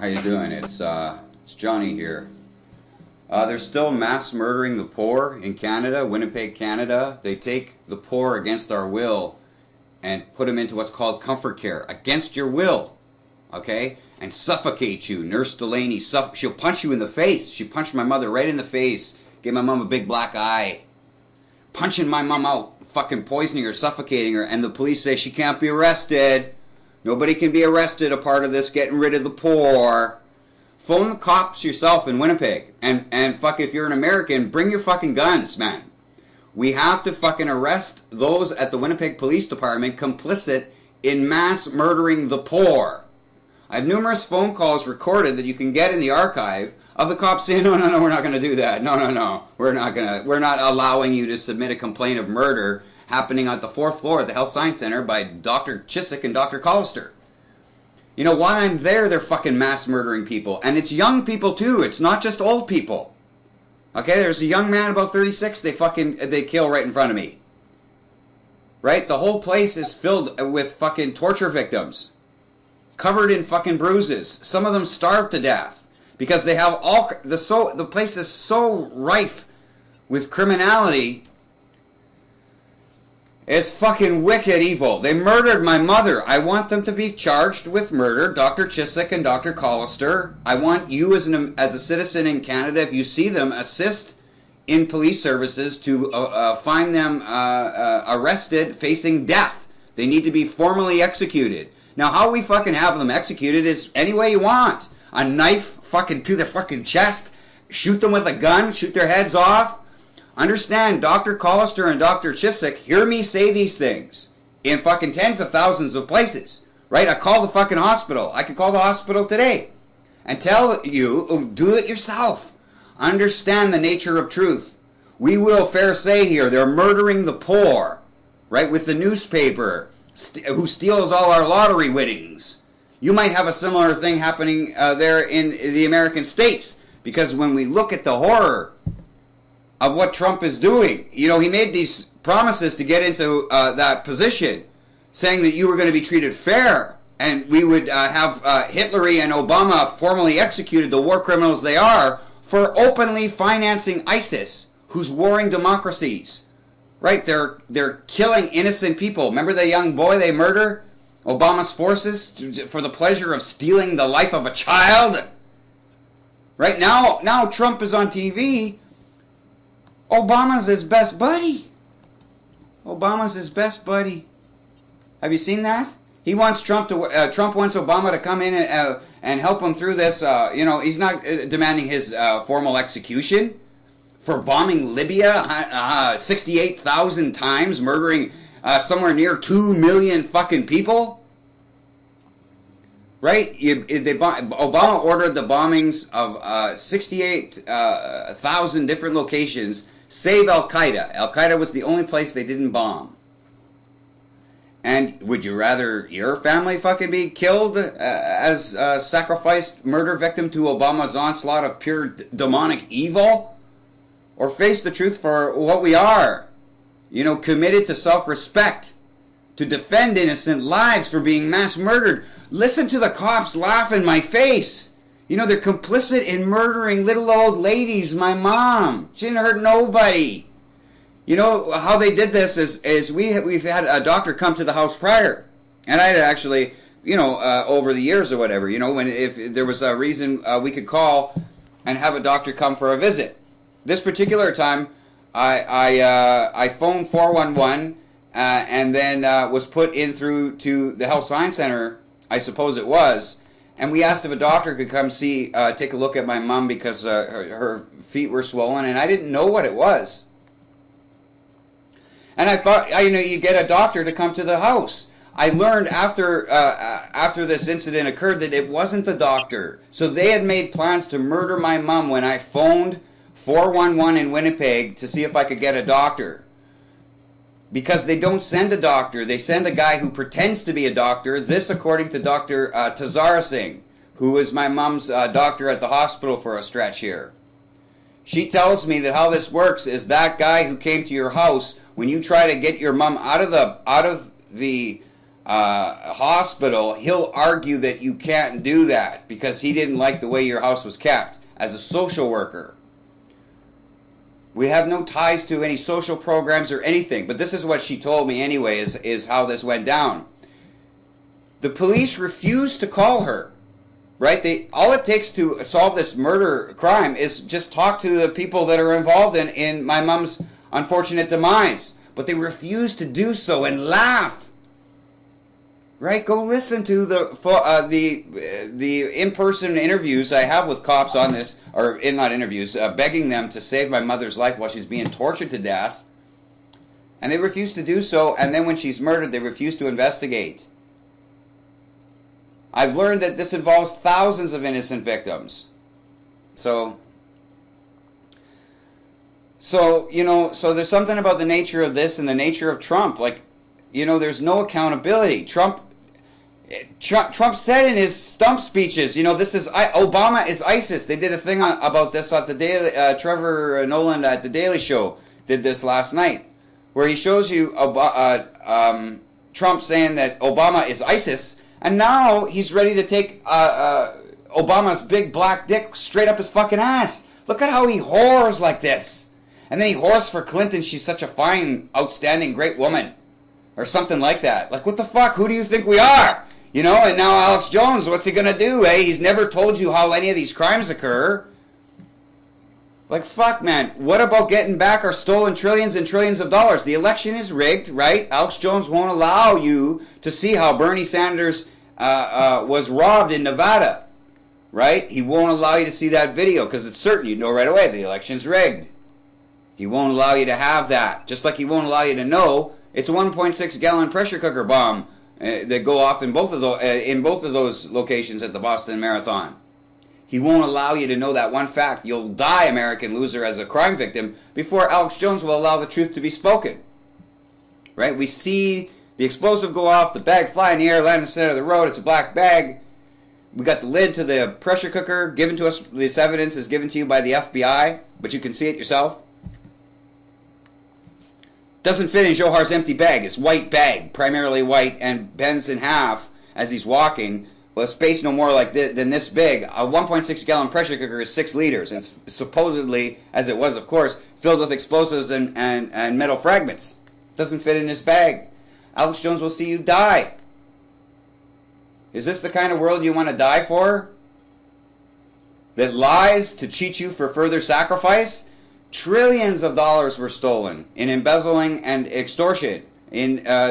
How you doing? It's Johnny here. There's still mass murdering the poor in Canada, Winnipeg, Canada. They take the poor against our will and put them into what's called comfort care, against your will, okay? And suffocate you. Nurse Delaney, she'll punch you in the face. She punched my mother right in the face, gave my mom a big black eye, punching my mom out, fucking poisoning her, suffocating her, and the police say she can't be arrested. Nobody can be arrested a part of this getting rid of the poor. Phone the cops yourself in Winnipeg. And fuck, if you're an American, bring your fucking guns, man. We have to fucking arrest those at the Winnipeg Police Department complicit in mass murdering the poor. I have numerous phone calls recorded that you can get in the archive of the cops saying, no, we're not going to do that. No. We're not allowing you to submit a complaint of murder happening at the 4th floor at the Health Science Center by Dr. Chiswick and Dr. Collister. You know, while I'm there, they're fucking mass murdering people. And it's young people too. It's not just old people. Okay, there's a young man about 36, they kill right in front of me. Right? The whole place is filled with fucking torture victims. Covered in fucking bruises. Some of them starved to death. Because they have the place is so rife with criminality. It's fucking wicked evil. They murdered my mother. I want them to be charged with murder. Dr. Chiswick and Dr. Collister. I want you as a citizen in Canada, if you see them, assist in police services to find them arrested facing death. They need to be formally executed. Now, how we fucking have them executed is any way you want. A knife fucking to the fucking chest. Shoot them with a gun. Shoot their heads off. Understand, Dr. Collister and Dr. Chiswick hear me say these things in fucking tens of thousands of places, right? I call the fucking hospital. I could call the hospital today and tell you, do it yourself. Understand the nature of truth. We will fair say here, they're murdering the poor, right? With the newspaper, who steals all our lottery winnings. You might have a similar thing happening there in the American states, because when we look at the horror of what Trump is doing. You know, he made these promises to get into that position, saying that you were going to be treated fair, and we would have Hitler and Obama formally executed, the war criminals they are, for openly financing ISIS, who's warring democracies. Right? They're killing innocent people. Remember the young boy they murder? Obama's forces for the pleasure of stealing the life of a child? Right? Now Trump is on TV. Obama's his best buddy. Obama's his best buddy. Have you seen that? He wants Trump wants Obama to come in and help him through this. He's not demanding his formal execution for bombing Libya 68,000 times, murdering somewhere near 2 million fucking people. Right? Obama ordered the bombings of 68,000 different locations. Save Al-Qaeda. Al-Qaeda was the only place they didn't bomb. And would you rather your family fucking be killed as a sacrificed murder victim to Obama's onslaught of pure demonic evil? Or face the truth for what we are? You know, committed to self-respect. To defend innocent lives from being mass murdered. Listen to the cops laugh in my face. You know, they're complicit in murdering little old ladies. My mom, she didn't hurt nobody. You know how they did this is we've had a doctor come to the house prior, and I had actually, over the years or whatever, when if there was a reason we could call and have a doctor come for a visit. This particular time, I phoned 411 and then was put in through to the Health Science Center, I suppose it was. And we asked if a doctor could come take a look at my mom because her feet were swollen, and I didn't know what it was. And I thought, you get a doctor to come to the house. I learned after this incident occurred that it wasn't the doctor. So they had made plans to murder my mom when I phoned 411 in Winnipeg to see if I could get a doctor. Because they don't send a doctor. They send a guy who pretends to be a doctor. This according to Dr. Tazara Singh, who was my mom's doctor at the hospital for a stretch here. She tells me that how this works is that guy who came to your house, when you try to get your mom out of the hospital, he'll argue that you can't do that because he didn't like the way your house was kept as a social worker. We have no ties to any social programs or anything, but this is what she told me anyway, is how this went down. The police refused to call her, right? All it takes to solve this murder crime is just talk to the people that are involved in my mom's unfortunate demise, but they refuse to do so and laugh. Right, go listen to the in-person interviews I have with cops on this, or not interviews, begging them to save my mother's life while she's being tortured to death, and they refuse to do so. And then when she's murdered, they refuse to investigate. I've learned that this involves thousands of innocent victims. So there's something about the nature of this and the nature of Trump. Like, there's no accountability. Trump said in his stump speeches, Obama is ISIS. They did a thing about this at the Daily. Trevor Nolan at the Daily Show did this last night, where he shows you Trump saying that Obama is ISIS, and now he's ready to take Obama's big black dick straight up his fucking ass. Look at how he whores like this, and then he whores for Clinton. She's such a fine, outstanding, great woman, or something like that. Like, what the fuck? Who do you think we are? And now Alex Jones, what's he gonna do, eh? He's never told you how any of these crimes occur. Like, fuck, man. What about getting back our stolen trillions and trillions of dollars? The election is rigged, right? Alex Jones won't allow you to see how Bernie Sanders was robbed in Nevada, right? He won't allow you to see that video because it's certain. You know right away the election's rigged. He won't allow you to have that. Just like he won't allow you to know it's a 1.6 gallon pressure cooker bomb that go off in both of those locations at the Boston Marathon. He won't allow you to know that one fact. You'll die, American loser, as a crime victim before Alex Jones will allow the truth to be spoken. Right? We see the explosive go off, the bag fly in the air, land in the center of the road. It's a black bag. We got the lid to the pressure cooker given to us. This evidence is given to you by the FBI, but you can see it yourself. Doesn't fit in Johar's empty bag. It's white bag, primarily white, and bends in half as he's walking. Well, space no more like than this big. A 1.6 gallon pressure cooker is 6 liters. And it's supposedly, as it was, of course, filled with explosives and metal fragments. Doesn't fit in his bag. Alex Jones will see you die. Is this the kind of world you want to die for? That lies to cheat you for further sacrifice? Trillions of dollars were stolen in embezzling and extortion.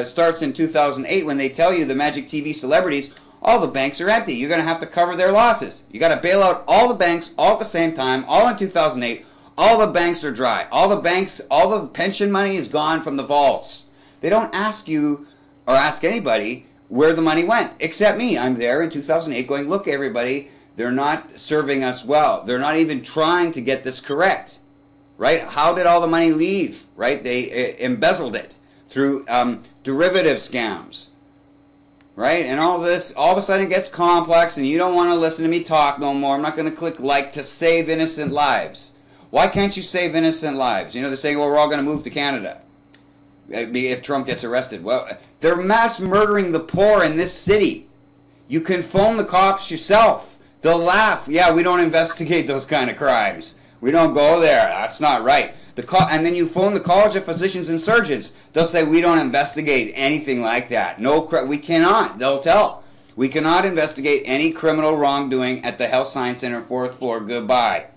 Starts in 2008 when they tell you, the Magic TV celebrities, all the banks are empty. You're going to have to cover their losses. You got to bail out all the banks all at the same time, all in 2008. All the banks are dry. All the pension money is gone from the vaults. They don't ask you or ask anybody where the money went, except me. I'm there in 2008 going, look, everybody, they're not serving us well. They're not even trying to get this correct. Right? How did all the money leave? Right? They embezzled it through derivative scams. Right? And all this, all of a sudden it gets complex and you don't want to listen to me talk no more. I'm not going to click like to save innocent lives. Why can't you save innocent lives? They're saying, well, we're all going to move to Canada if Trump gets arrested. Well, they're mass murdering the poor in this city. You can phone the cops yourself. They'll laugh. Yeah, we don't investigate those kind of crimes. We don't go there. That's not right. And then you phone the College of Physicians and Surgeons. They'll say, we don't investigate anything like that. We cannot. They'll tell. We cannot investigate any criminal wrongdoing at the Health Science Center, 4th floor. Goodbye.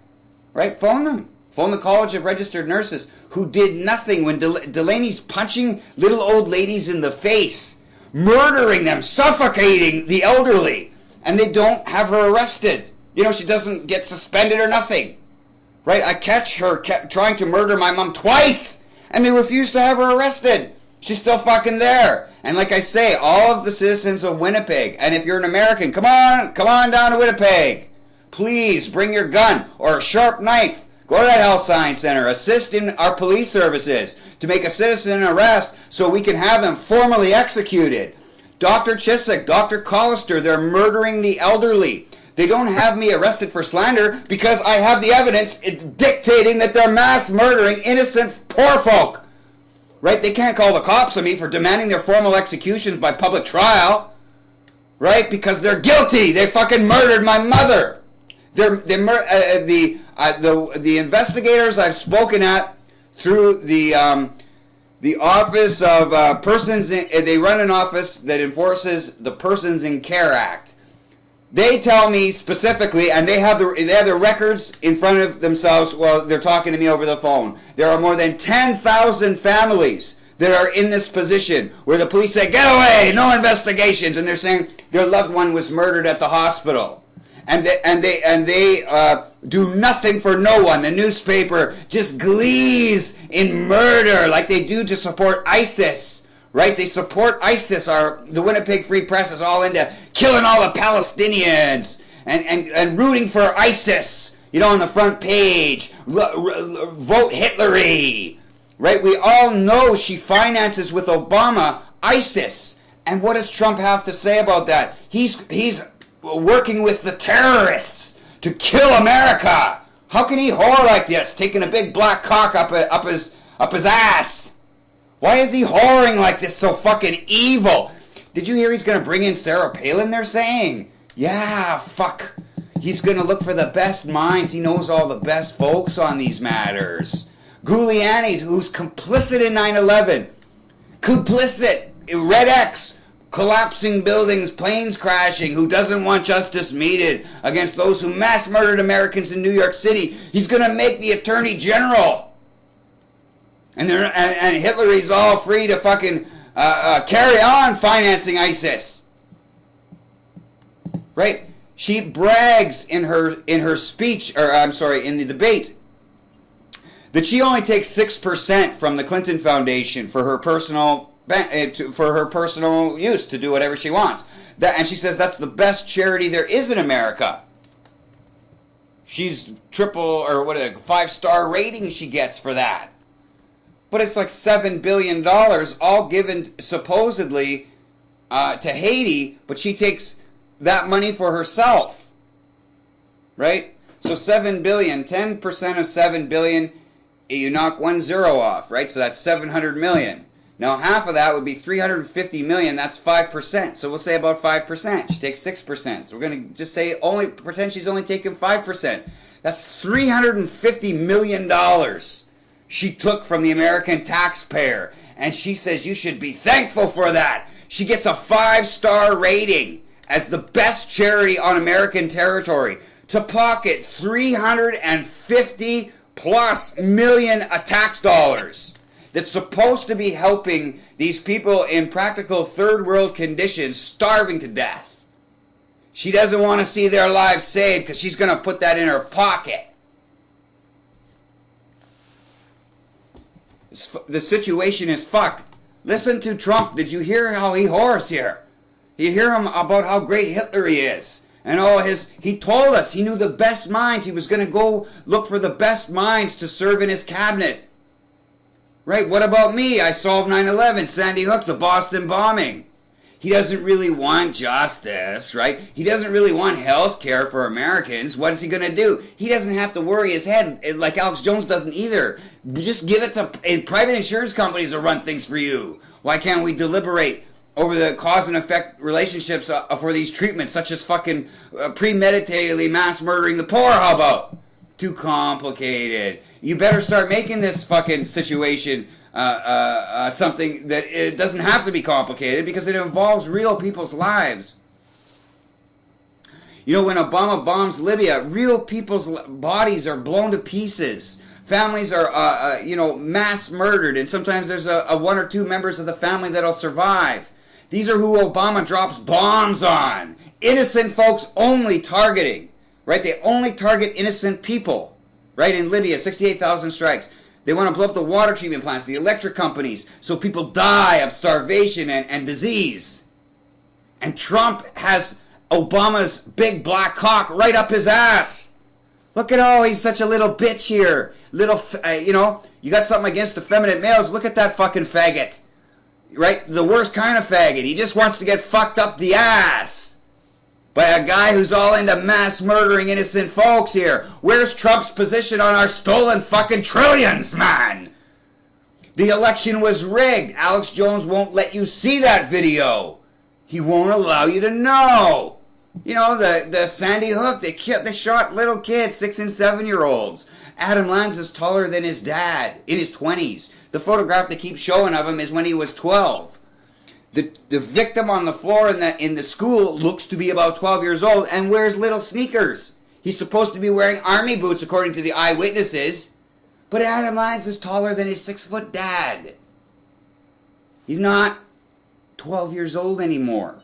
Right? Phone them. Phone the College of Registered Nurses, who did nothing when Delaney's punching little old ladies in the face, murdering them, suffocating the elderly, and they don't have her arrested. She doesn't get suspended or nothing. Right? I catch her trying to murder my mom twice, and they refuse to have her arrested. She's still fucking there. And like I say, all of the citizens of Winnipeg, and if you're an American, come on down to Winnipeg. Please bring your gun or a sharp knife. Go to that health science center. Assist in our police services to make a citizen arrest so we can have them formally executed. Dr. Chiswick, Dr. Collister, they're murdering the elderly. They don't have me arrested for slander because I have the evidence dictating that they're mass murdering innocent poor folk. right? They can't call the cops on me for demanding their formal executions by public trial, right? Because they're guilty. They fucking murdered my mother. The investigators I've spoken at through the Office of Persons, they run an office that enforces the Persons in Care Act. They tell me specifically, and they have their records in front of themselves while they're talking to me over the phone. There are more than 10,000 families that are in this position where the police say, "Get away, no investigations," and they're saying their loved one was murdered at the hospital, and they do nothing for no one. The newspaper just glees in murder like they do to support ISIS. Right? They support ISIS. The Winnipeg Free Press is all into killing all the Palestinians and rooting for ISIS. You know, on the front page, vote Hitlery. Right? We all know she finances with Obama ISIS. And what does Trump have to say about that? He's working with the terrorists to kill America. How can he whore like this, taking a big black cock up his ass? Why is he whoring like this, so fucking evil? Did you hear he's going to bring in Sarah Palin, they're saying? Yeah, fuck. He's going to look for the best minds. He knows all the best folks on these matters. Giuliani, who's complicit in 9/11. Complicit. Red X. Collapsing buildings, planes crashing. Who doesn't want justice meted against those who mass murdered Americans in New York City. He's going to make the Attorney General. And Hitlery's all free to fucking carry on financing ISIS. Right? She brags in her speech, in the debate, that she only takes 6% from the Clinton Foundation for her personal use to do whatever she wants. And she says that's the best charity there is in America. She's 5-star rating she gets for that. But it's like $7 billion, all given supposedly to Haiti, but she takes that money for herself. Right? So $7 billion, 10% of $7 billion, you knock 1 zero off, right? So that's $700 million. Now half of that would be $350 million, that's 5%. So we'll say about 5%. She takes 6%. So we're going to just say pretend she's only taking 5%. That's $350 million. She took from the American taxpayer, and she says you should be thankful for that. She gets a 5-star rating as the best charity on American territory to pocket $350 plus million tax dollars that's supposed to be helping these people in practical third world conditions starving to death. She doesn't want to see their lives saved because she's going to put that in her pocket. The situation is fucked. Listen to Trump. Did you hear how he whores here? You hear him about how great Hitler he is. And he told us he knew the best minds. He was going to go look for the best minds to serve in his cabinet. Right? What about me? I solved 9/11, Sandy Hook, the Boston bombing. He doesn't really want justice, right? He doesn't really want health care for Americans. What is he going to do? He doesn't have to worry his head like Alex Jones doesn't either. Just give it to private insurance companies to run things for you. Why can't we deliberate over the cause and effect relationships for these treatments, such as fucking premeditatedly mass murdering the poor? How about? Too complicated. You better start making this fucking situation something that it doesn't have to be complicated because it involves real people's lives. You know, when Obama bombs Libya, real people's bodies are blown to pieces. Families are, mass murdered, and sometimes there's a 1 or 2 members of the family that'll survive. These are who Obama drops bombs on. Innocent folks only targeting, right? They only target innocent people, right? In Libya, 68,000 strikes. They want to blow up the water treatment plants, the electric companies, so people die of starvation and disease. And Trump has Obama's big black cock right up his ass. Look at he's such a little bitch here. You got something against effeminate males, look at that fucking faggot. Right? The worst kind of faggot. He just wants to get fucked up the ass by a guy who's all into mass murdering innocent folks here. Where's Trump's position on our stolen fucking trillions, man? The election was rigged. Alex Jones won't let you see that video. He won't allow you to know. You know, the Sandy Hook, they shot little kids, 6 and 7-year-olds. Adam Lanza is taller than his dad, in his 20s. The photograph they keep showing of him is when he was 12. The victim on the floor in the school looks to be about 12 years old and wears little sneakers. He's supposed to be wearing army boots according to the eyewitnesses. But Adam Lanza is taller than his 6-foot dad. He's not 12 years old anymore.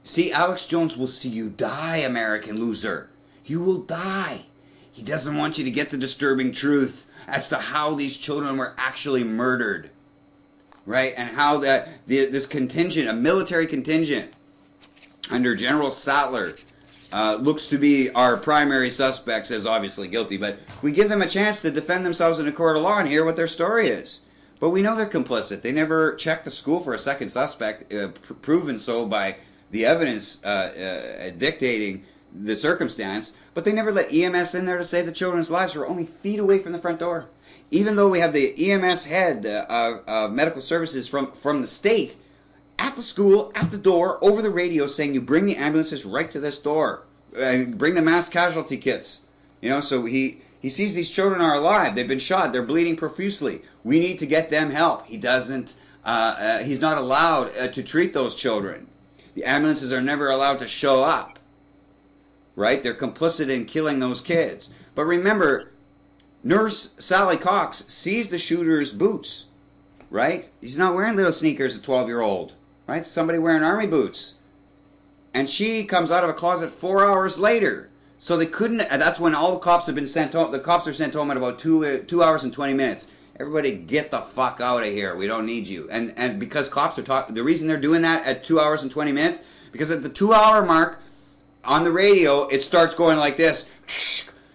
See, Alex Jones will see you die, American loser. You will die. He doesn't want you to get the disturbing truth as to how these children were actually murdered. Right? And how this contingent, a military contingent, under General Sattler, looks to be our primary suspects, as obviously guilty, but we give them a chance to defend themselves in a court of law and hear what their story is. But we know they're complicit. They never checked the school for a second suspect, proven so by the evidence dictating the circumstance, but they never let EMS in there to save the children's lives who were only feet away from the front door. Even though we have the EMS head of medical services from the state at the school, at the door, over the radio, saying you bring the ambulances right to this door. Bring the mass casualty kits. You know, so he sees these children are alive. They've been shot. They're bleeding profusely. We need to get them help. He doesn't, he's not allowed to treat those children. The ambulances are never allowed to show up. Right? They're complicit in killing those kids. But remember, Nurse Sally Cox sees the shooter's boots. Right? He's not wearing little sneakers, a 12-year-old. Right? Somebody wearing army boots. And she comes out of a closet 4 hours later. So they couldn't, that's when all the cops have been sent home. The cops are sent home in about 2 hours and 20 minutes. Everybody get the fuck out of here. We don't need you. And because cops are talking, the reason they're doing that at 2 hours and 20 minutes, because at the 2-hour mark on the radio, it starts going like this.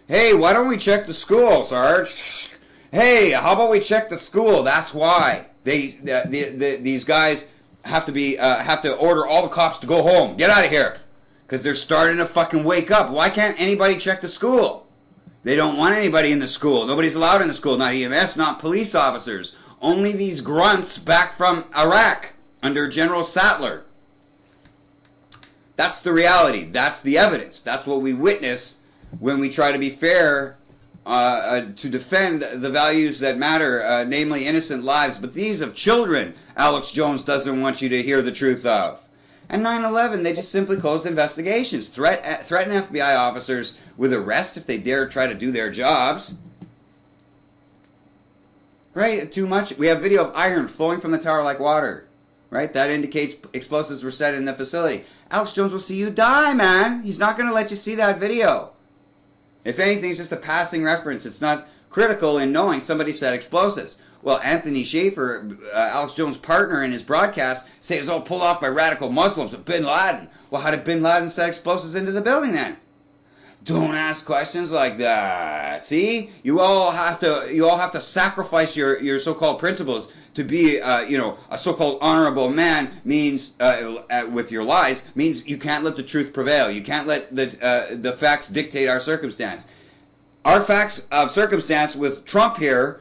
Hey, why don't we check the school, Sarge? Hey, how about we check the school? That's why these guys have to order all the cops to go home. Get out of here. Because they're starting to fucking wake up. Why can't anybody check the school? They don't want anybody in the school. Nobody's allowed in the school. Not EMS, not police officers. Only these grunts back from Iraq under General Sattler. That's the reality. That's the evidence. That's what we witness when we try to be fair to defend the values that matter, namely innocent lives. But these of children, Alex Jones doesn't want you to hear the truth of. And 9/11, they just simply closed investigations. Threaten FBI officers with arrest if they dare try to do their jobs. Right? Too much. We have video of iron flowing from the tower like water. Right? That indicates explosives were set in the facility. Alex Jones will see you die, man. He's not going to let you see that video. If anything, it's just a passing reference. It's not critical in knowing somebody said explosives. Well, Anthony Schaefer, Alex Jones' partner in his broadcast, say it was all pulled off by radical Muslims with Bin Laden. Well, how did Bin Laden set explosives into the building then? Don't ask questions like that. See, you all have to sacrifice your so-called principles to be, a so-called honorable man. Means with your lies means you can't let the truth prevail. You can't let the facts dictate our circumstance. Our facts of circumstance with Trump here.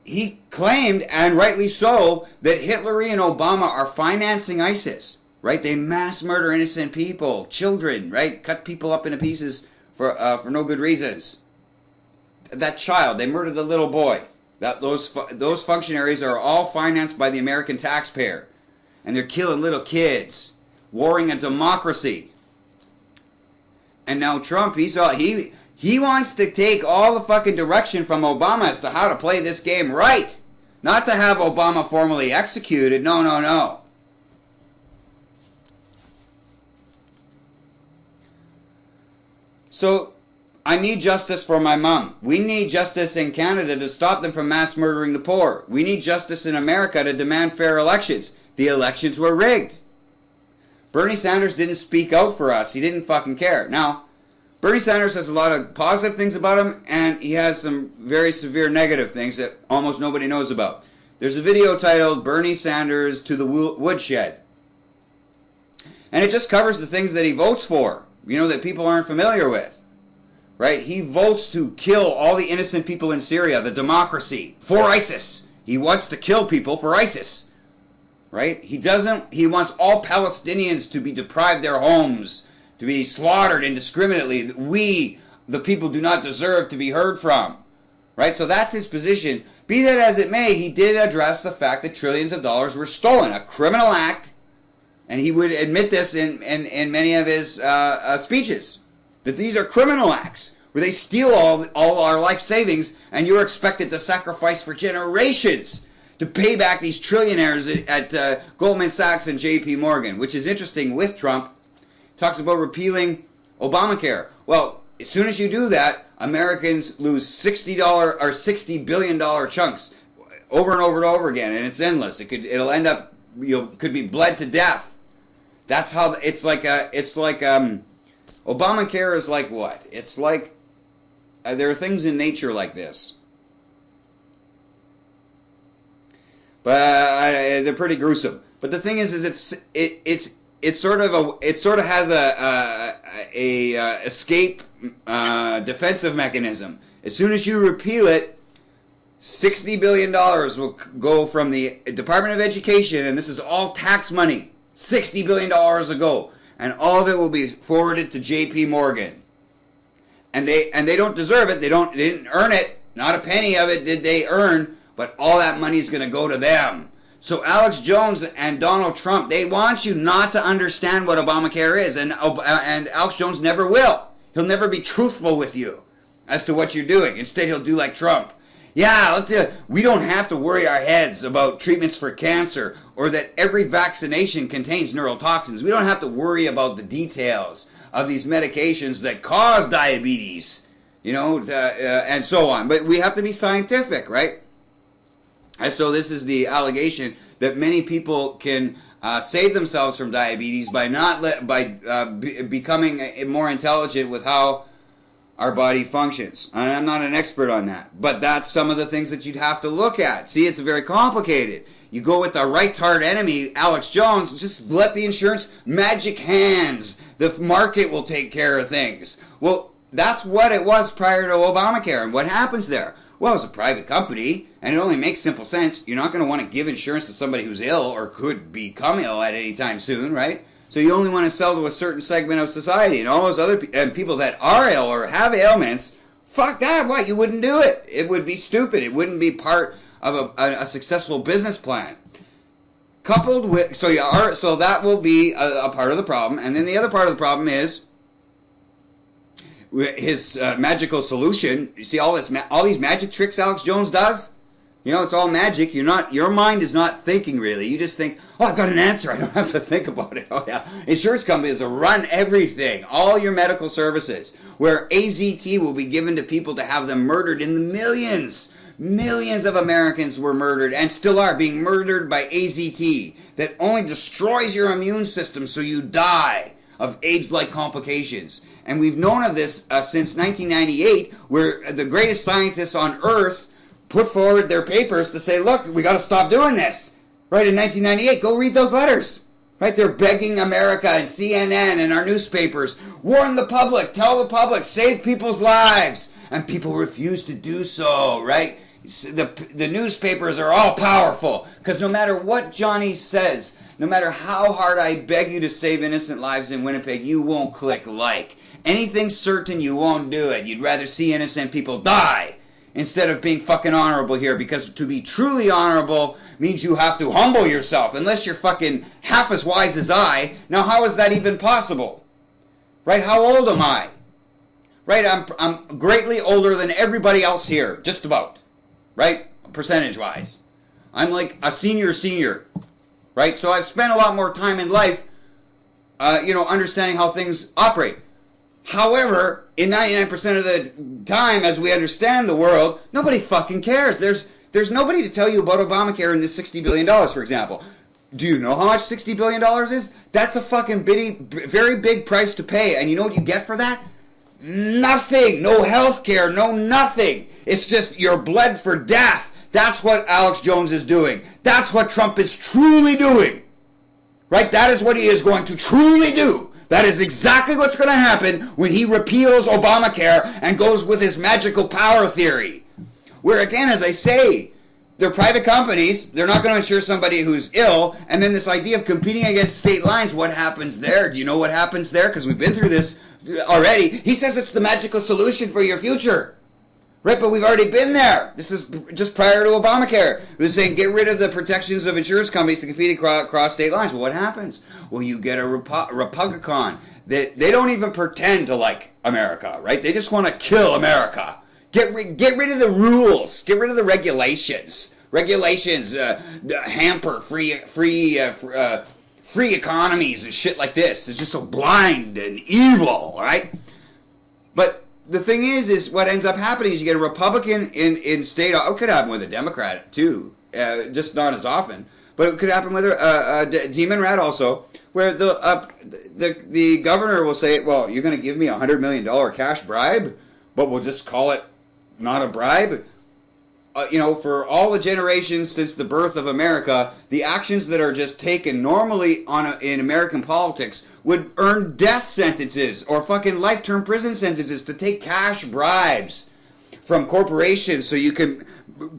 He claimed, and rightly so, that Hitler and Obama are financing ISIS, right? They mass murder innocent people, children, right? Cut people up into pieces for no good reasons. That child, they murdered the little boy. Those functionaries are all financed by the American taxpayer. And they're killing little kids, warring a democracy. And now Trump, he wants to take all the fucking direction from Obama as to how to play this game right. Not to have Obama formally executed. No. So, I need justice for my mom. We need justice in Canada to stop them from mass murdering the poor. We need justice in America to demand fair elections. The elections were rigged. Bernie Sanders didn't speak out for us. He didn't fucking care. Now, Bernie Sanders has a lot of positive things about him, and he has some very severe negative things that almost nobody knows about. There's a video titled Bernie Sanders to the Woodshed. And it just covers the things that he votes for, that people aren't familiar with. right? He votes to kill all the innocent people in Syria, the democracy, for ISIS. He wants to kill people for ISIS, right? He wants all Palestinians to be deprived their homes, to be slaughtered indiscriminately. We, the people, do not deserve to be heard from, right? So that's his position. Be that as it may, he did address the fact that trillions of dollars were stolen, a criminal act, and he would admit this in many of his speeches, that these are criminal acts, where they steal all our life savings, and you're expected to sacrifice for generations to pay back these trillionaires at Goldman Sachs and JP Morgan, which is interesting with Trump. Talks about repealing Obamacare. Well, as soon as you do that, Americans lose $60 or $60 billion chunks over and over and over again, and it's endless. It'll end up, could be bled to death. That's how it's like Obamacare is like what? It's like there are things in nature like this, but they're pretty gruesome. But the thing is it sort of has a escape defensive mechanism. As soon as you repeal it, $60 billion will go from the Department of Education, and this is all tax money. $60 billion ago, and all of it will be forwarded to JP Morgan. And they don't deserve it. They didn't earn it. Not a penny of it did they earn, but all that money is going to go to them. So Alex Jones and Donald Trump, they want you not to understand what Obamacare is, and Alex Jones never will. He'll never be truthful with you as to what you're doing. Instead, he'll do like Trump. Yeah, we don't have to worry our heads about treatments for cancer or that every vaccination contains neurotoxins. We don't have to worry about the details of these medications that cause diabetes, and so on. But we have to be scientific, right? And so this is the allegation that many people can save themselves from diabetes by becoming more intelligent with how our body functions. And I'm not an expert on that, but that's some of the things that you'd have to look at. See, it's very complicated. You go with the right-tard enemy, Alex Jones, just let the insurance magic hands. The market will take care of things. Well, that's what it was prior to Obamacare. And what happens there? Well, it's a private company, and it only makes simple sense. You're not going to want to give insurance to somebody who's ill or could become ill at any time soon, right? So you only want to sell to a certain segment of society, and all those other people that are ill or have ailments, fuck that, what? You wouldn't do it. It would be stupid. It wouldn't be part of a successful business plan. Coupled with, so that will be a part of the problem, and then the other part of the problem is his magical solution. You see all these magic tricks Alex Jones does? It's all magic. Your mind is not thinking really. You just think, oh, I've got an answer. I don't have to think about it. Oh yeah. Insurance companies will run everything, all your medical services, where AZT will be given to people to have them murdered in the millions. Millions of Americans were murdered and still are being murdered by AZT that only destroys your immune system so you die of AIDS-like complications. And we've known of this since 1998, where the greatest scientists on Earth put forward their papers to say, look, we got to stop doing this. Right, in 1998, go read those letters. Right, they're begging America and CNN and our newspapers, warn the public, tell the public, save people's lives. And people refuse to do so, right? The newspapers are all powerful, because no matter what Johnny says, no matter how hard I beg you to save innocent lives in Winnipeg, you won't click like. Anything certain, you won't do it. You'd rather see innocent people die instead of being fucking honorable here, because to be truly honorable means you have to humble yourself, unless you're fucking half as wise as I. Now, how is that even possible? Right? How old am I? Right? I'm greatly older than everybody else here, just about. Right? Percentage-wise. I'm like a senior. Right? So I've spent a lot more time in life, understanding how things operate. However, in 99% of the time, as we understand the world, nobody fucking cares. There's nobody to tell you about Obamacare and this $60 billion, for example. Do you know how much $60 billion is? That's a fucking very big price to pay. And you know what you get for that? Nothing. No health care. No nothing. It's just you're bled for death. That's what Alex Jones is doing. That's what Trump is truly doing. Right? That is what he is going to truly do. That is exactly what's going to happen when he repeals Obamacare and goes with his magical power theory. Where again, as I say, they're private companies. They're not going to insure somebody who's ill. And then this idea of competing against state lines, what happens there? Do you know what happens there? Because we've been through this already. He says it's the magical solution for your future. Right, but we've already been there. This is just prior to Obamacare. They're saying get rid of the protections of insurance companies to compete across state lines. Well, what happens? Well, you get a Republican. They don't even pretend to like America, right? They just want to kill America. Get rid of the rules. Get rid of the regulations. Regulations hamper free economies and shit like this. It's just so blind and evil, right? But the thing is what ends up happening is you get a Republican in state. It could happen with a Democrat too, just not as often. But it could happen with a demon rat also, where the governor will say, "Well, you're going to give me $100 million cash bribe, but we'll just call it not a bribe." For all the generations since the birth of America, the actions that are just taken normally in American politics would earn death sentences or fucking life-term prison sentences to take cash bribes from corporations so you can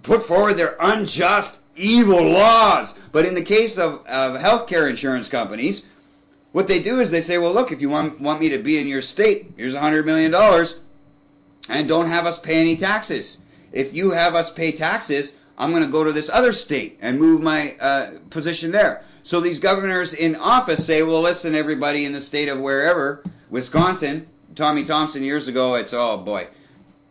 put forward their unjust, evil laws. But in the case of healthcare insurance companies, what they do is they say, well, look, if you want me to be in your state, here's $100 million, and don't have us pay any taxes. If you have us pay taxes, I'm going to go to this other state and move my position there. So these governors in office say, well, listen, everybody in the state of wherever, Wisconsin, Tommy Thompson years ago,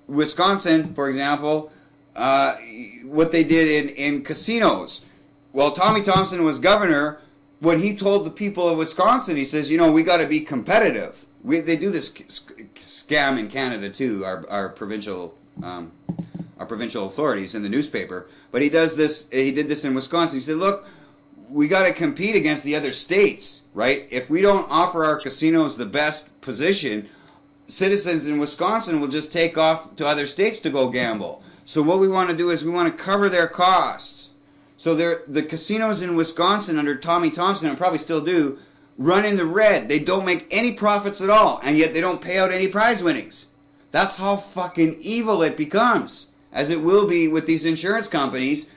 Wisconsin, for example, what they did in casinos. Well, Tommy Thompson was governor. When he told the people of Wisconsin, he says, we got to be competitive. They do this scam in Canada too, our provincial authorities in the newspaper. But he did this in Wisconsin. He said, look, we got to compete against the other states, right? If we don't offer our casinos the best position, citizens in Wisconsin will just take off to other states to go gamble. So what we want to do is we want to cover their costs. So the casinos in Wisconsin under Tommy Thompson, and probably still do, run in the red. They don't make any profits at all, and yet they don't pay out any prize winnings. That's how fucking evil it becomes, as it will be with these insurance companies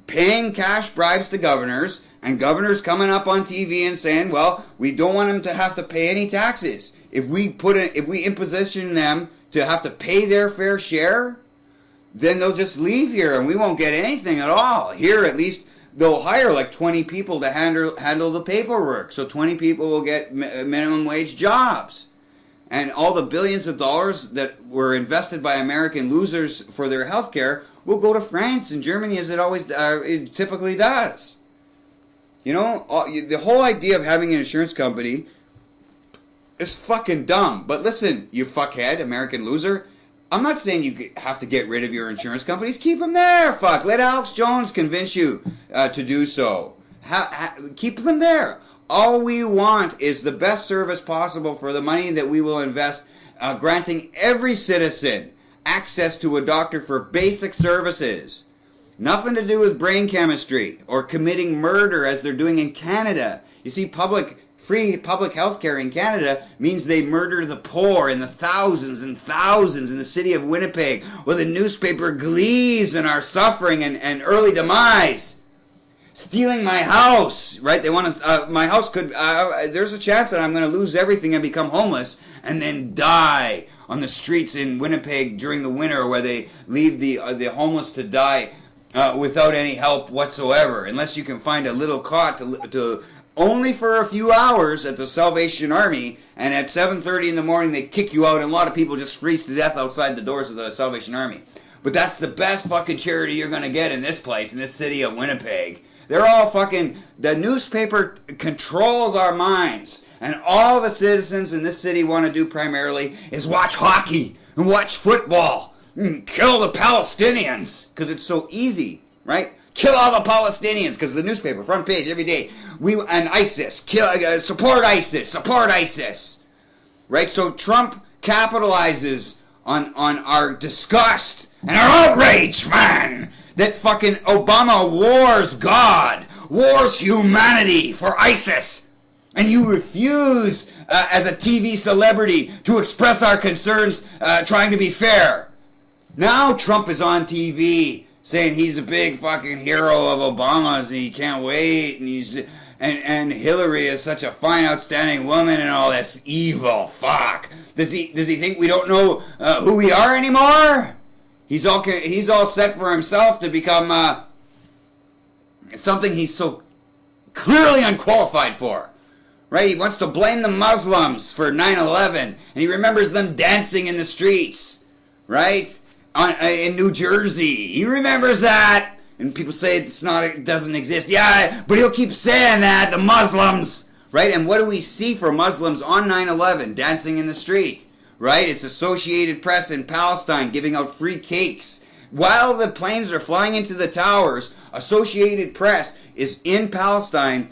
paying cash bribes to governors, and governors coming up on TV and saying, well, we don't want them to have to pay any taxes. If we imposition them to have to pay their fair share, then they'll just leave here and we won't get anything at all. Here, at least, they'll hire like 20 people to handle the paperwork. So 20 people will get minimum wage jobs. And all the billions of dollars that were invested by American losers for their health care will go to France and Germany, as it typically does. The whole idea of having an insurance company is fucking dumb. But listen, you fuckhead, American loser, I'm not saying you have to get rid of your insurance companies. Keep them there, fuck. Let Alex Jones convince you to do so. Keep them there. All we want is the best service possible for the money that we will invest, granting every citizen access to a doctor for basic services. Nothing to do with brain chemistry or committing murder as they're doing in Canada. You see, free public health care in Canada means they murder the poor in the thousands and thousands in the city of Winnipeg, where the newspaper glees in our suffering and early demise. Stealing my house, right? They want to. My house could. There's a chance that I'm going to lose everything and become homeless, and then die on the streets in Winnipeg during the winter, where they leave the homeless to die without any help whatsoever, unless you can find a little cot to only for a few hours at the Salvation Army, and at 7:30 in the morning they kick you out, and a lot of people just freeze to death outside the doors of the Salvation Army. But that's the best fucking charity you're going to get in this place, in this city of Winnipeg. They're all fucking... The newspaper controls our minds. And all the citizens in this city want to do primarily is watch hockey and watch football. And kill the Palestinians. Because it's so easy, right? Kill all the Palestinians. Because the newspaper, front page every day. And ISIS. Support ISIS. Support ISIS. Right? So Trump capitalizes on our disgust and our outrage, man. That fucking Obama wars God, wars humanity for ISIS. And you refuse as a TV celebrity to express our concerns, trying to be fair. Now Trump is on TV saying he's a big fucking hero of Obama's and he can't wait, and Hillary is such a fine, outstanding woman and all this evil fuck. Does he think we don't know who we are anymore? He's all set for himself to become something he's so clearly unqualified for. Right? He wants to blame the Muslims for 9/11, and he remembers them dancing in the streets, right? In New Jersey. He remembers that. And people say it doesn't exist. Yeah, but he'll keep saying that, the Muslims. Right? And what do we see for Muslims on 9/11 dancing in the street? Right? It's Associated Press in Palestine giving out free cakes. While the planes are flying into the towers, Associated Press is in Palestine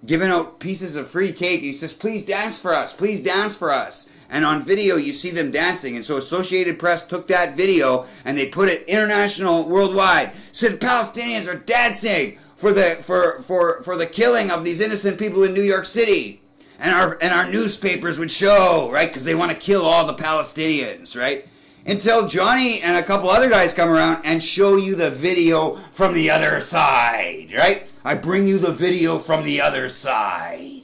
giving out pieces of free cake. He says, please dance for us. Please dance for us. And on video, you see them dancing. And so Associated Press took that video and they put it international, worldwide. Said the Palestinians are dancing for the killing of these innocent people in New York City. And our newspapers would show, right? Because they want to kill all the Palestinians, right? Until Johnny and a couple other guys come around and show you the video from the other side, right? I bring you the video from the other side.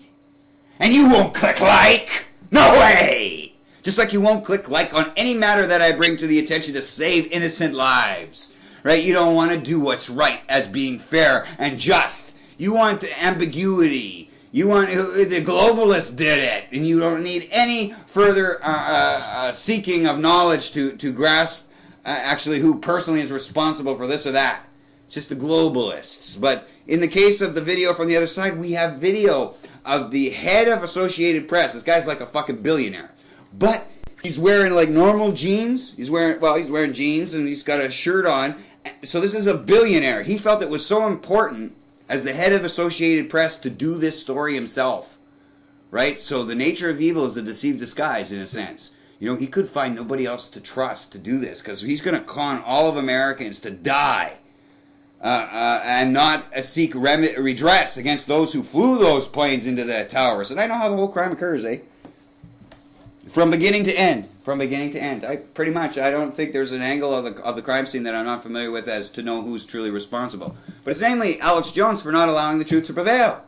And you won't click like. No way! Just like you won't click like on any matter that I bring to the attention to save innocent lives. Right? You don't want to do what's right as being fair and just. You want ambiguity. You want the globalists did it, and you don't need any further seeking of knowledge to grasp actually who personally is responsible for this or that. Just the globalists. But in the case of the video from the other side, we have video of the head of Associated Press. This guy's like a fucking billionaire, but he's wearing like normal jeans. He's wearing jeans and he's got a shirt on. So this is a billionaire. He felt it was so important as the head of Associated Press to do this story himself, right? So the nature of evil is a deceived disguise in a sense. You know, he could find nobody else to trust to do this because he's going to con all of Americans to die and not seek redress against those who flew those planes into the towers. And I know how the whole crime occurs, eh? From beginning to end. From beginning to end. I don't think there's an angle of the crime scene that I'm not familiar with as to know who's truly responsible. But it's namely Alex Jones for not allowing the truth to prevail.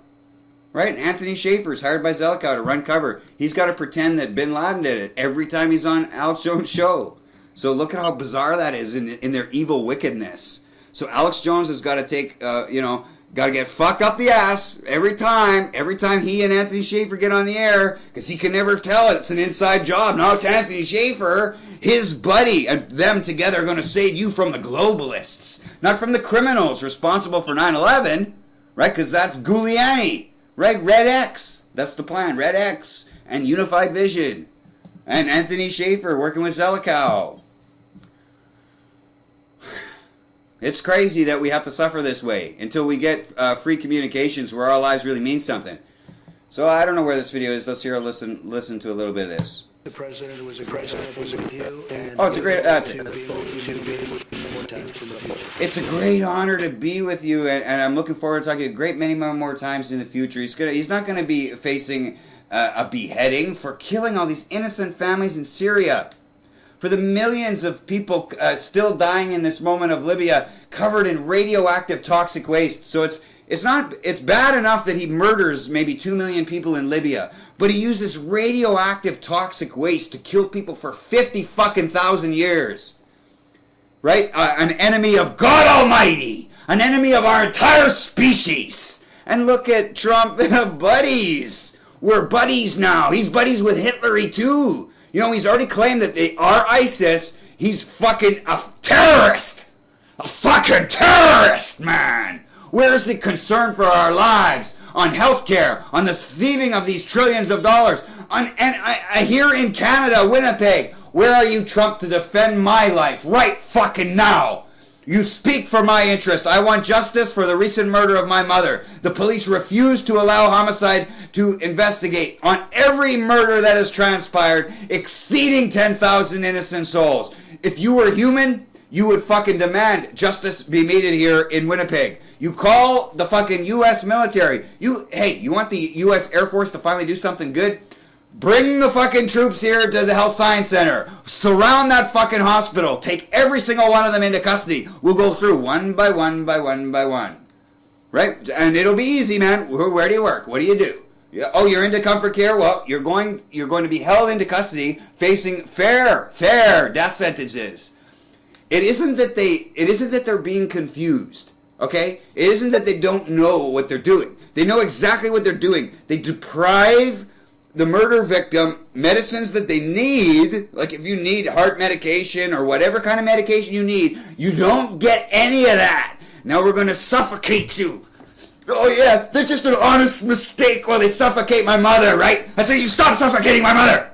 Right? Anthony Schaefer is hired by Zelikow to run cover. He's got to pretend that Bin Laden did it every time he's on Alex Jones' show. So look at how bizarre that is in their evil wickedness. So Alex Jones has got to take, got to get fucked up the ass every time he and Anthony Schaefer get on the air, because he can never tell it's an inside job. Now it's Anthony Schaefer, his buddy, and them together are going to save you from the globalists, not from the criminals responsible for 9/11, right? Because that's Giuliani, right? Red X, that's the plan. Red X and Unified Vision, and Anthony Schaefer working with Zelikow. It's crazy that we have to suffer this way until we get free communications where our lives really mean something. So I don't know where this video is. Let's hear listen to a little bit of this. The president was with you. And it's a great. That's it. It's a great honor to be with you, and I'm looking forward to talking to you a great many more times in the future. He's not going to be facing a beheading for killing all these innocent families in Syria. For the millions of people still dying in this moment of Libya, covered in radioactive toxic waste. So it's bad enough that he murders maybe 2 million people in Libya, but he uses radioactive toxic waste to kill people for 50,000 years. Right? An enemy of God Almighty, an enemy of our entire species. And look at Trump, buddies. We're buddies now. He's buddies with Hitler too. You know, he's already claimed that they are ISIS. He's fucking a terrorist. A fucking terrorist, man. Where's the concern for our lives? On healthcare, on this thieving of these trillions of dollars. Here in Canada, Winnipeg, where are you, Trump, to defend my life right fucking now? You speak for my interest. I want justice for the recent murder of my mother. The police refuse to allow homicide to investigate on every murder that has transpired, exceeding 10,000 innocent souls. If you were human, you would fucking demand justice be meted here in Winnipeg. You call the fucking U.S. military. You want the U.S. Air Force to finally do something good? Bring the fucking troops here to the Health Science Center. Surround that fucking hospital. Take every single one of them into custody. We'll go through one by one by one by one. Right? And it'll be easy, man. Where do you work? What do you do? Oh, you're into comfort care? Well, you're going to be held into custody facing fair death sentences. It isn't that they're being confused. Okay? It isn't that they don't know what they're doing. They know exactly what they're doing. They deprive the murder victim medicines that they need, like if you need heart medication or whatever kind of medication you need, you don't get any of that. Now we're going to suffocate you. Oh yeah, they're just an honest mistake while they suffocate my mother, right? I say you stop suffocating my mother.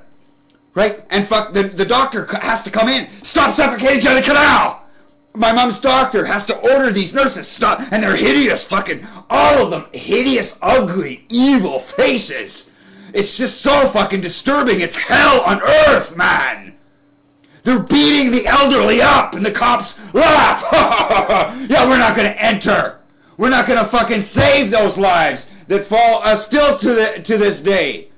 Right? And fuck, the doctor has to come in. Stop suffocating Jenny Canal. My mom's doctor has to order these nurses stop, and they're hideous fucking, all of them hideous, ugly, evil faces. It's just so fucking disturbing. It's hell on earth, man. They're beating the elderly up, and the cops laugh. Yeah, we're not going to enter. We're not going to fucking save those lives that fall still to this day.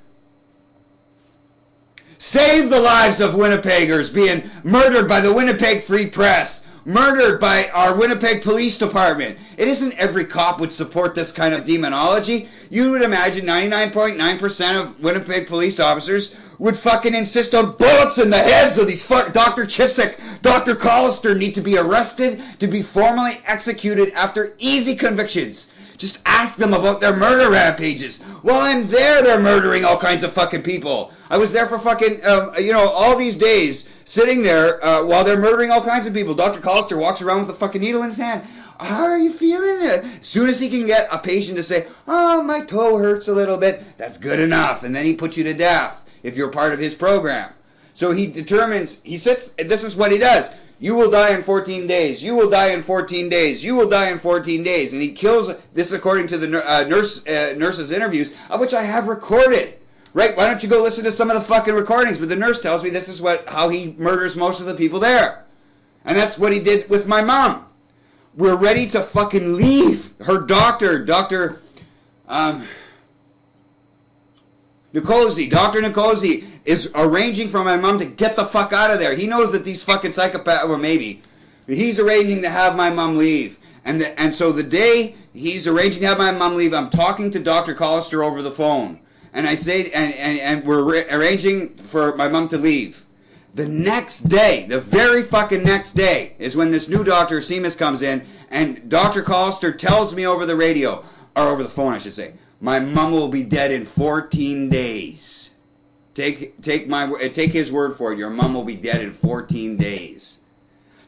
Save the lives of Winnipeggers being murdered by the Winnipeg Free Press. Murdered by our Winnipeg Police Department. It isn't every cop would support this kind of demonology. You would imagine 99.9% of Winnipeg police officers would fucking insist on bullets in the heads of these Dr. Chiswick, Dr. Collister need to be arrested to be formally executed after easy convictions. Just ask them about their murder rampages. While I'm there, they're murdering all kinds of fucking people. I was there for fucking, all these days, sitting there while they're murdering all kinds of people. Dr. Collister walks around with a fucking needle in his hand. How are you feeling it? As soon as he can get a patient to say, oh, my toe hurts a little bit, that's good enough. And then he puts you to death if you're part of his program. So he determines, this is what he does. You will die in 14 days. You will die in 14 days. You will die in 14 days. And he kills, this according to the nurse's interviews, of which I have recorded. Right? Why don't you go listen to some of the fucking recordings? But the nurse tells me this is how he murders most of the people there. And that's what he did with my mom. We're ready to fucking leave. Her doctor, Dr. Nicosi, is arranging for my mom to get the fuck out of there. He knows that these fucking psychopaths, or maybe, he's arranging to have my mom leave. And so the day he's arranging to have my mom leave, I'm talking to Dr. Collister over the phone. And I say, and we're arranging for my mom to leave. The next day, the very fucking next day, is when this new doctor, Seamus, comes in, and Dr. Collister tells me over the radio, or over the phone, I should say, my mom will be dead in 14 days. Take his word for it. Your mom will be dead in 14 days.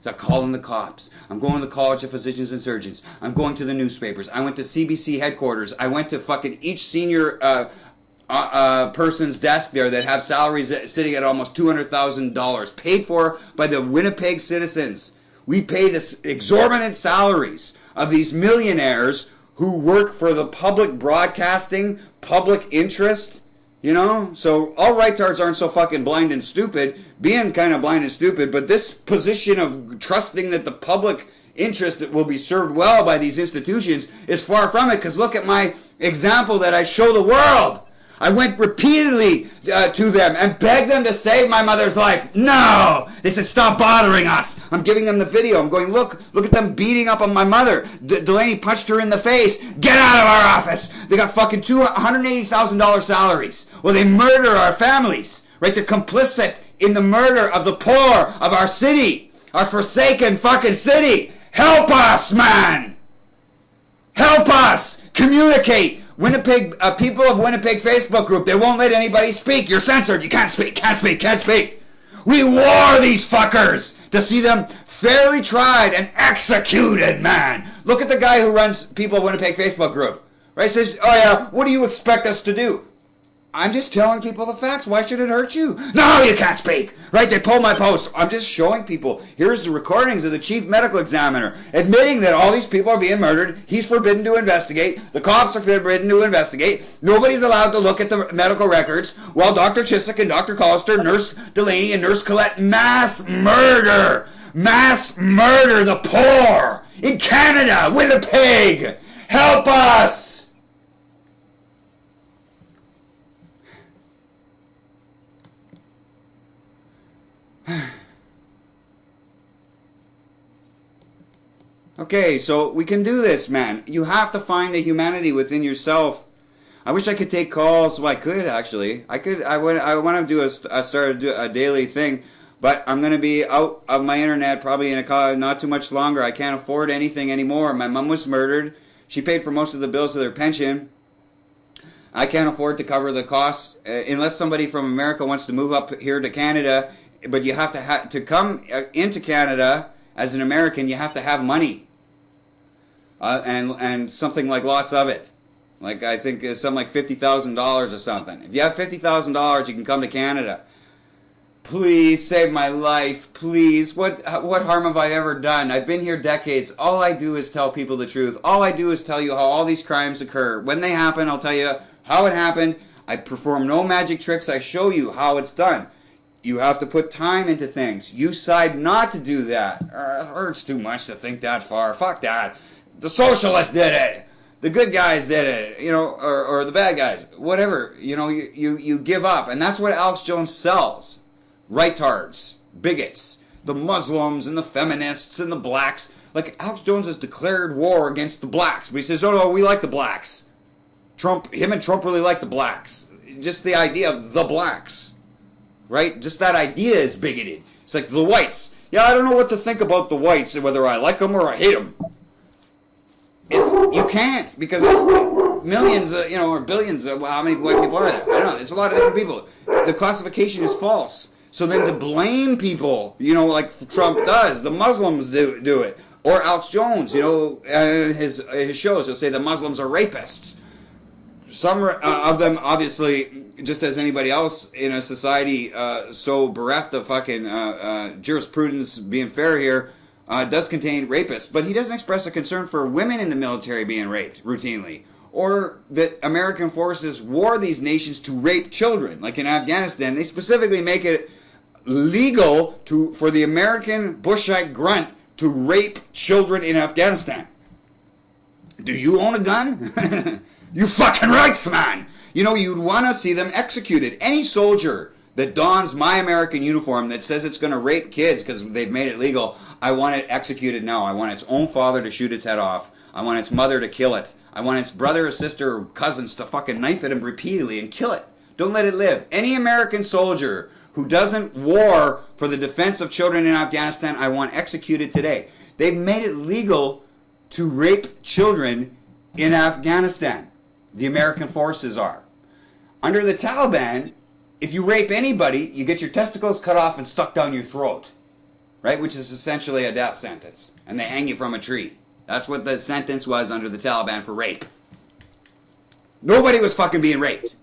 So I'm calling the cops. I'm going to the College of Physicians and Surgeons. I'm going to the newspapers. I went to CBC headquarters. I went to fucking each senior person's desk there that have salaries sitting at almost $200,000, paid for by the Winnipeg citizens. We pay the exorbitant salaries of these millionaires who work for the public broadcasting, public interest, So all rightards aren't so fucking blind and stupid, being kind of blind and stupid, but this position of trusting that the public interest will be served well by these institutions is far from it, because look at my example that I show the world. I went repeatedly to them and begged them to save my mother's life. No! They said, stop bothering us. I'm giving them the video. I'm going, look at them beating up on my mother. Delaney punched her in the face. Get out of our office. They got fucking $180,000 salaries. Well, they murder our families. Right? They're complicit in the murder of the poor of our city. Our forsaken fucking city. Help us, man! Help us! Communicate! Winnipeg, people of Winnipeg Facebook group, they won't let anybody speak. You're censored. You can't speak, can't speak, can't speak. We war these fuckers to see them fairly tried and executed, man. Look at the guy who runs people of Winnipeg Facebook group. Right? Says, oh yeah, what do you expect us to do? I'm just telling people the facts. Why should it hurt you? No, you can't speak. Right? They pulled my post. I'm just showing people. Here's the recordings of the chief medical examiner admitting that all these people are being murdered. He's forbidden to investigate. The cops are forbidden to investigate. Nobody's allowed to look at the medical records while Dr. Chiswick and Dr. Collister, Nurse Delaney and Nurse Collette mass murder the poor in Canada, Winnipeg. Help us. Okay, so we can do this, man. You have to find the humanity within yourself. I wish I could take calls. Well, I could actually. I want to do a daily thing, but I'm gonna be out of my internet probably in not too much longer. I can't afford anything anymore. My mom was murdered. She paid for most of the bills of their pension. I can't afford to cover the costs unless somebody from America wants to move up here to Canada. But you have to come into Canada as an American. You have to have money. And something like lots of it. Like I think it's something like $50,000 or something. If you have $50,000, you can come to Canada. Please save my life, please. What harm have I ever done? I've been here decades. All I do is tell people the truth. All I do is tell you how all these crimes occur. When they happen, I'll tell you how it happened. I perform no magic tricks. I show you how it's done. You have to put time into things. You decide not to do that. It hurts too much to think that far. Fuck that. The socialists did it. The good guys did it, or the bad guys. Whatever, you give up. And that's what Alex Jones sells. Rightards, bigots, the Muslims and the feminists and the blacks. Like, Alex Jones has declared war against the blacks. But he says, no, we like the blacks. Him and Trump really like the blacks. Just the idea of the blacks. Right? Just that idea is bigoted. It's like the whites. Yeah, I don't know what to think about the whites and whether I like them or I hate them. You can't, because it's millions, or billions of how many white people are there? I don't know. It's a lot of different people. The classification is false. So then to blame people, like Trump does, the Muslims do it, or Alex Jones, his shows, he'll say the Muslims are rapists. Some of them, obviously, just as anybody else in a society so bereft of fucking jurisprudence being fair here, does contain rapists, but he doesn't express a concern for women in the military being raped routinely, or that American forces wore these nations to rape children. Like in Afghanistan, they specifically make it legal for the American Bushite grunt to rape children in Afghanistan. Do you own a gun? You fucking rights, man! You'd want to see them executed. Any soldier that dons my American uniform that says it's going to rape kids because they've made it legal, I want it executed now. I want its own father to shoot its head off. I want its mother to kill it. I want its brother or sister or cousins to fucking knife it repeatedly and kill it. Don't let it live. Any American soldier who doesn't war for the defense of children in Afghanistan, I want executed today. They've made it legal to rape children in Afghanistan. The American forces are. Under the Taliban, if you rape anybody, you get your testicles cut off and stuck down your throat. Right? Which is essentially a death sentence. And they hang you from a tree. That's what the sentence was under the Taliban for rape. Nobody was fucking being raped.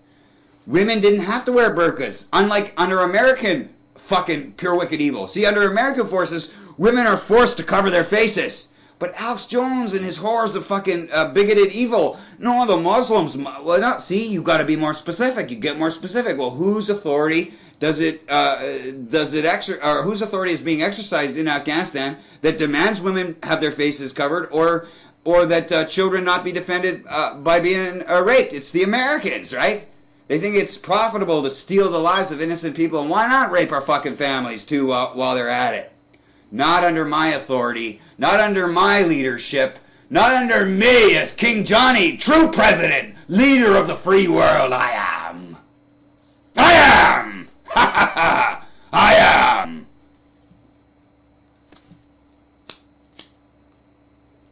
Women didn't have to wear burqas. Unlike under American fucking pure wicked evil. See, under American forces, women are forced to cover their faces. But Alex Jones and his horrors of fucking bigoted evil. No, the Muslims. Well, not. See, you got to be more specific. You get more specific. Well, whose authority whose authority is being exercised in Afghanistan that demands women have their faces covered, or that children not be defended by being raped? It's the Americans, right? They think it's profitable to steal the lives of innocent people, and why not rape our fucking families too while they're at it? Not under my authority, not under my leadership, not under me as King Johnny, true president, leader of the free world. I am. Ha ha ha! I am!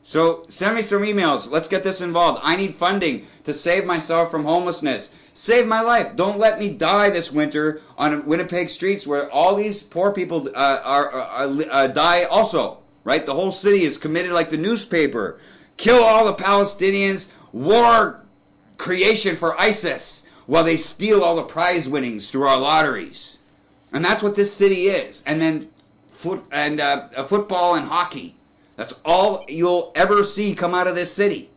So, send me some emails. Let's get this involved. I need funding to save myself from homelessness. Save my life. Don't let me die this winter on Winnipeg streets where all these poor people die also. Right? The whole city is committed like the newspaper. Kill all the Palestinians. War creation for ISIS. While they steal all the prize winnings through our lotteries. And that's what this city is. And then football and hockey. That's all you'll ever see come out of this city.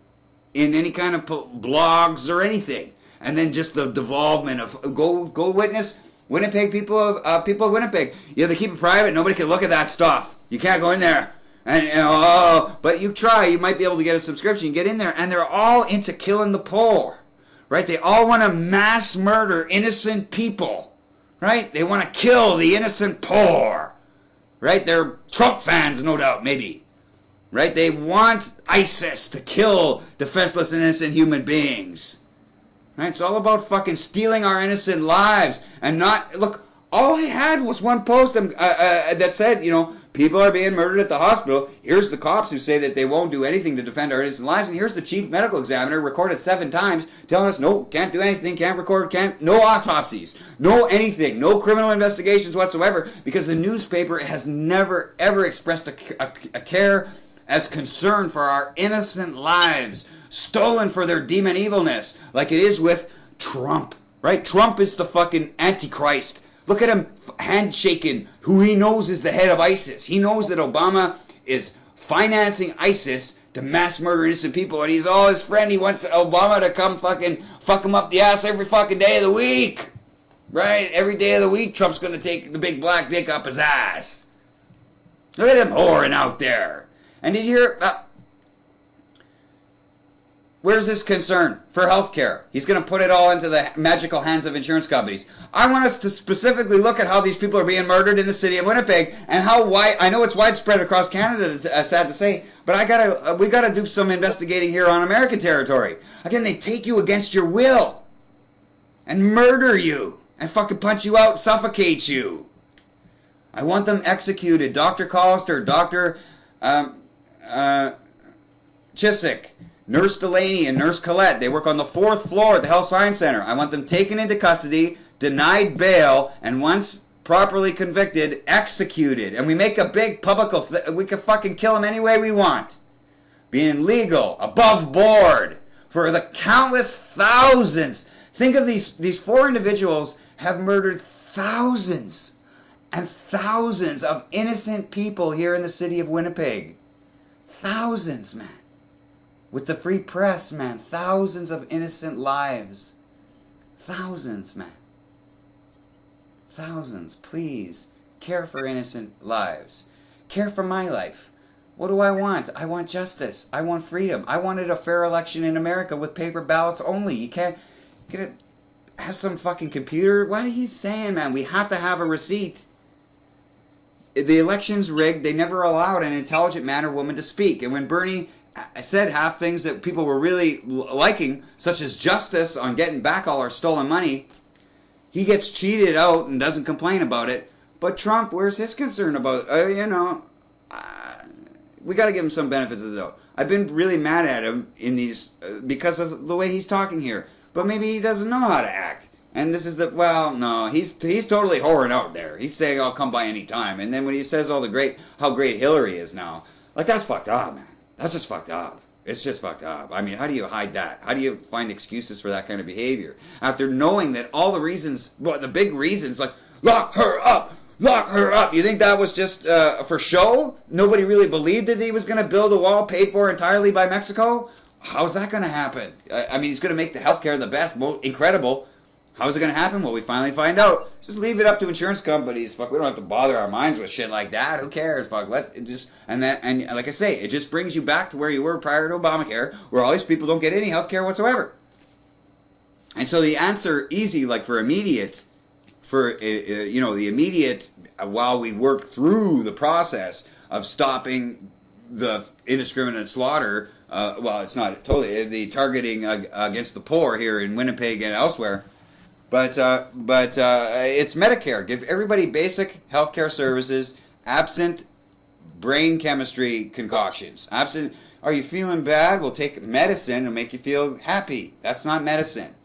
In any kind of blogs or anything. And then just the devolvement of go witness Winnipeg people of Winnipeg. You have to keep it private. Nobody can look at that stuff. You can't go in there. But you try. You might be able to get a subscription. Get in there. And they're all into killing the poor. Right? They all want to mass murder innocent people. right? They want to kill the innocent poor, right? They're Trump fans, no doubt, maybe, right? They want ISIS to kill defenseless innocent human beings, right? It's all about fucking stealing our innocent lives and not, look, all I had was one post that said, you know, people are being murdered at the hospital. Here's the cops who say that they won't do anything to defend our innocent lives. And here's the chief medical examiner recorded 7 times telling us, no, can't do anything, can't record, no autopsies, no anything, no criminal investigations whatsoever. Because the newspaper has never, ever expressed a care as concern for our innocent lives, stolen for their demon evilness, like it is with Trump, right? Trump is the fucking Antichrist. Look at him handshaking who he knows is the head of ISIS. He knows that Obama is financing ISIS to mass murder innocent people, and he's all his friend. He wants Obama to come fucking fuck him up the ass every fucking day of the week. Right? Every day of the week, Trump's going to take the big black dick up his ass. Look at him whoring out there. And did you hear... where's his concern for healthcare? He's going to put it all into the magical hands of insurance companies. I want us to specifically look at how these people are being murdered in the city of Winnipeg and how I know it's widespread across Canada, sad to say, but we gotta do some investigating here on American territory. Again, they take you against your will and murder you and fucking punch you out, suffocate you. I want them executed. Dr. Collister, Dr. Chiswick, Nurse Delaney and Nurse Collette, they work on the 4th floor at the Health Science Center. I want them taken into custody, denied bail, and once properly convicted, executed. And we make a big public, we can fucking kill them any way we want. Being legal, above board, for the countless thousands. Think of these 4 individuals have murdered thousands and thousands of innocent people here in the city of Winnipeg. Thousands, man. With the free press, man, thousands of innocent lives. Thousands, man. Thousands, please. Care for innocent lives. Care for my life. What do I want? I want justice. I want freedom. I wanted a fair election in America with paper ballots only. You can't have some fucking computer. What are you saying, man? We have to have a receipt. The election's rigged. They never allowed an intelligent man or woman to speak. And when Bernie... I said half things that people were really liking, such as justice on getting back all our stolen money. He gets cheated out and doesn't complain about it. But Trump, where's his concern about, we got to give him some benefits of the doubt. I've been really mad at him in these, because of the way he's talking here. But maybe he doesn't know how to act. And this is no, he's totally whoring out there. He's saying, I'll come by any time. And then when he says how great Hillary is now, like, that's fucked up, man. That's just fucked up. It's just fucked up. I mean, how do you hide that? How do you find excuses for that kind of behavior? After knowing that all the reasons, the big reasons, like, lock her up, you think that was just for show? Nobody really believed that he was going to build a wall paid for entirely by Mexico? How's that going to happen? I mean, he's going to make the healthcare the best, most incredible. How is it going to happen? Well, we finally find out. Just leave it up to insurance companies. Fuck, we don't have to bother our minds with shit like that. Who cares? Fuck, and like I say, it just brings you back to where you were prior to Obamacare, where all these people don't get any health care whatsoever. And so the answer, easy, like the immediate, while we work through the process of stopping the indiscriminate slaughter, it's not totally, the targeting against the poor here in Winnipeg and elsewhere, But it's Medicare. Give everybody basic healthcare services, absent brain chemistry concoctions. Absent, are you feeling bad? We'll take medicine and make you feel happy. That's not medicine,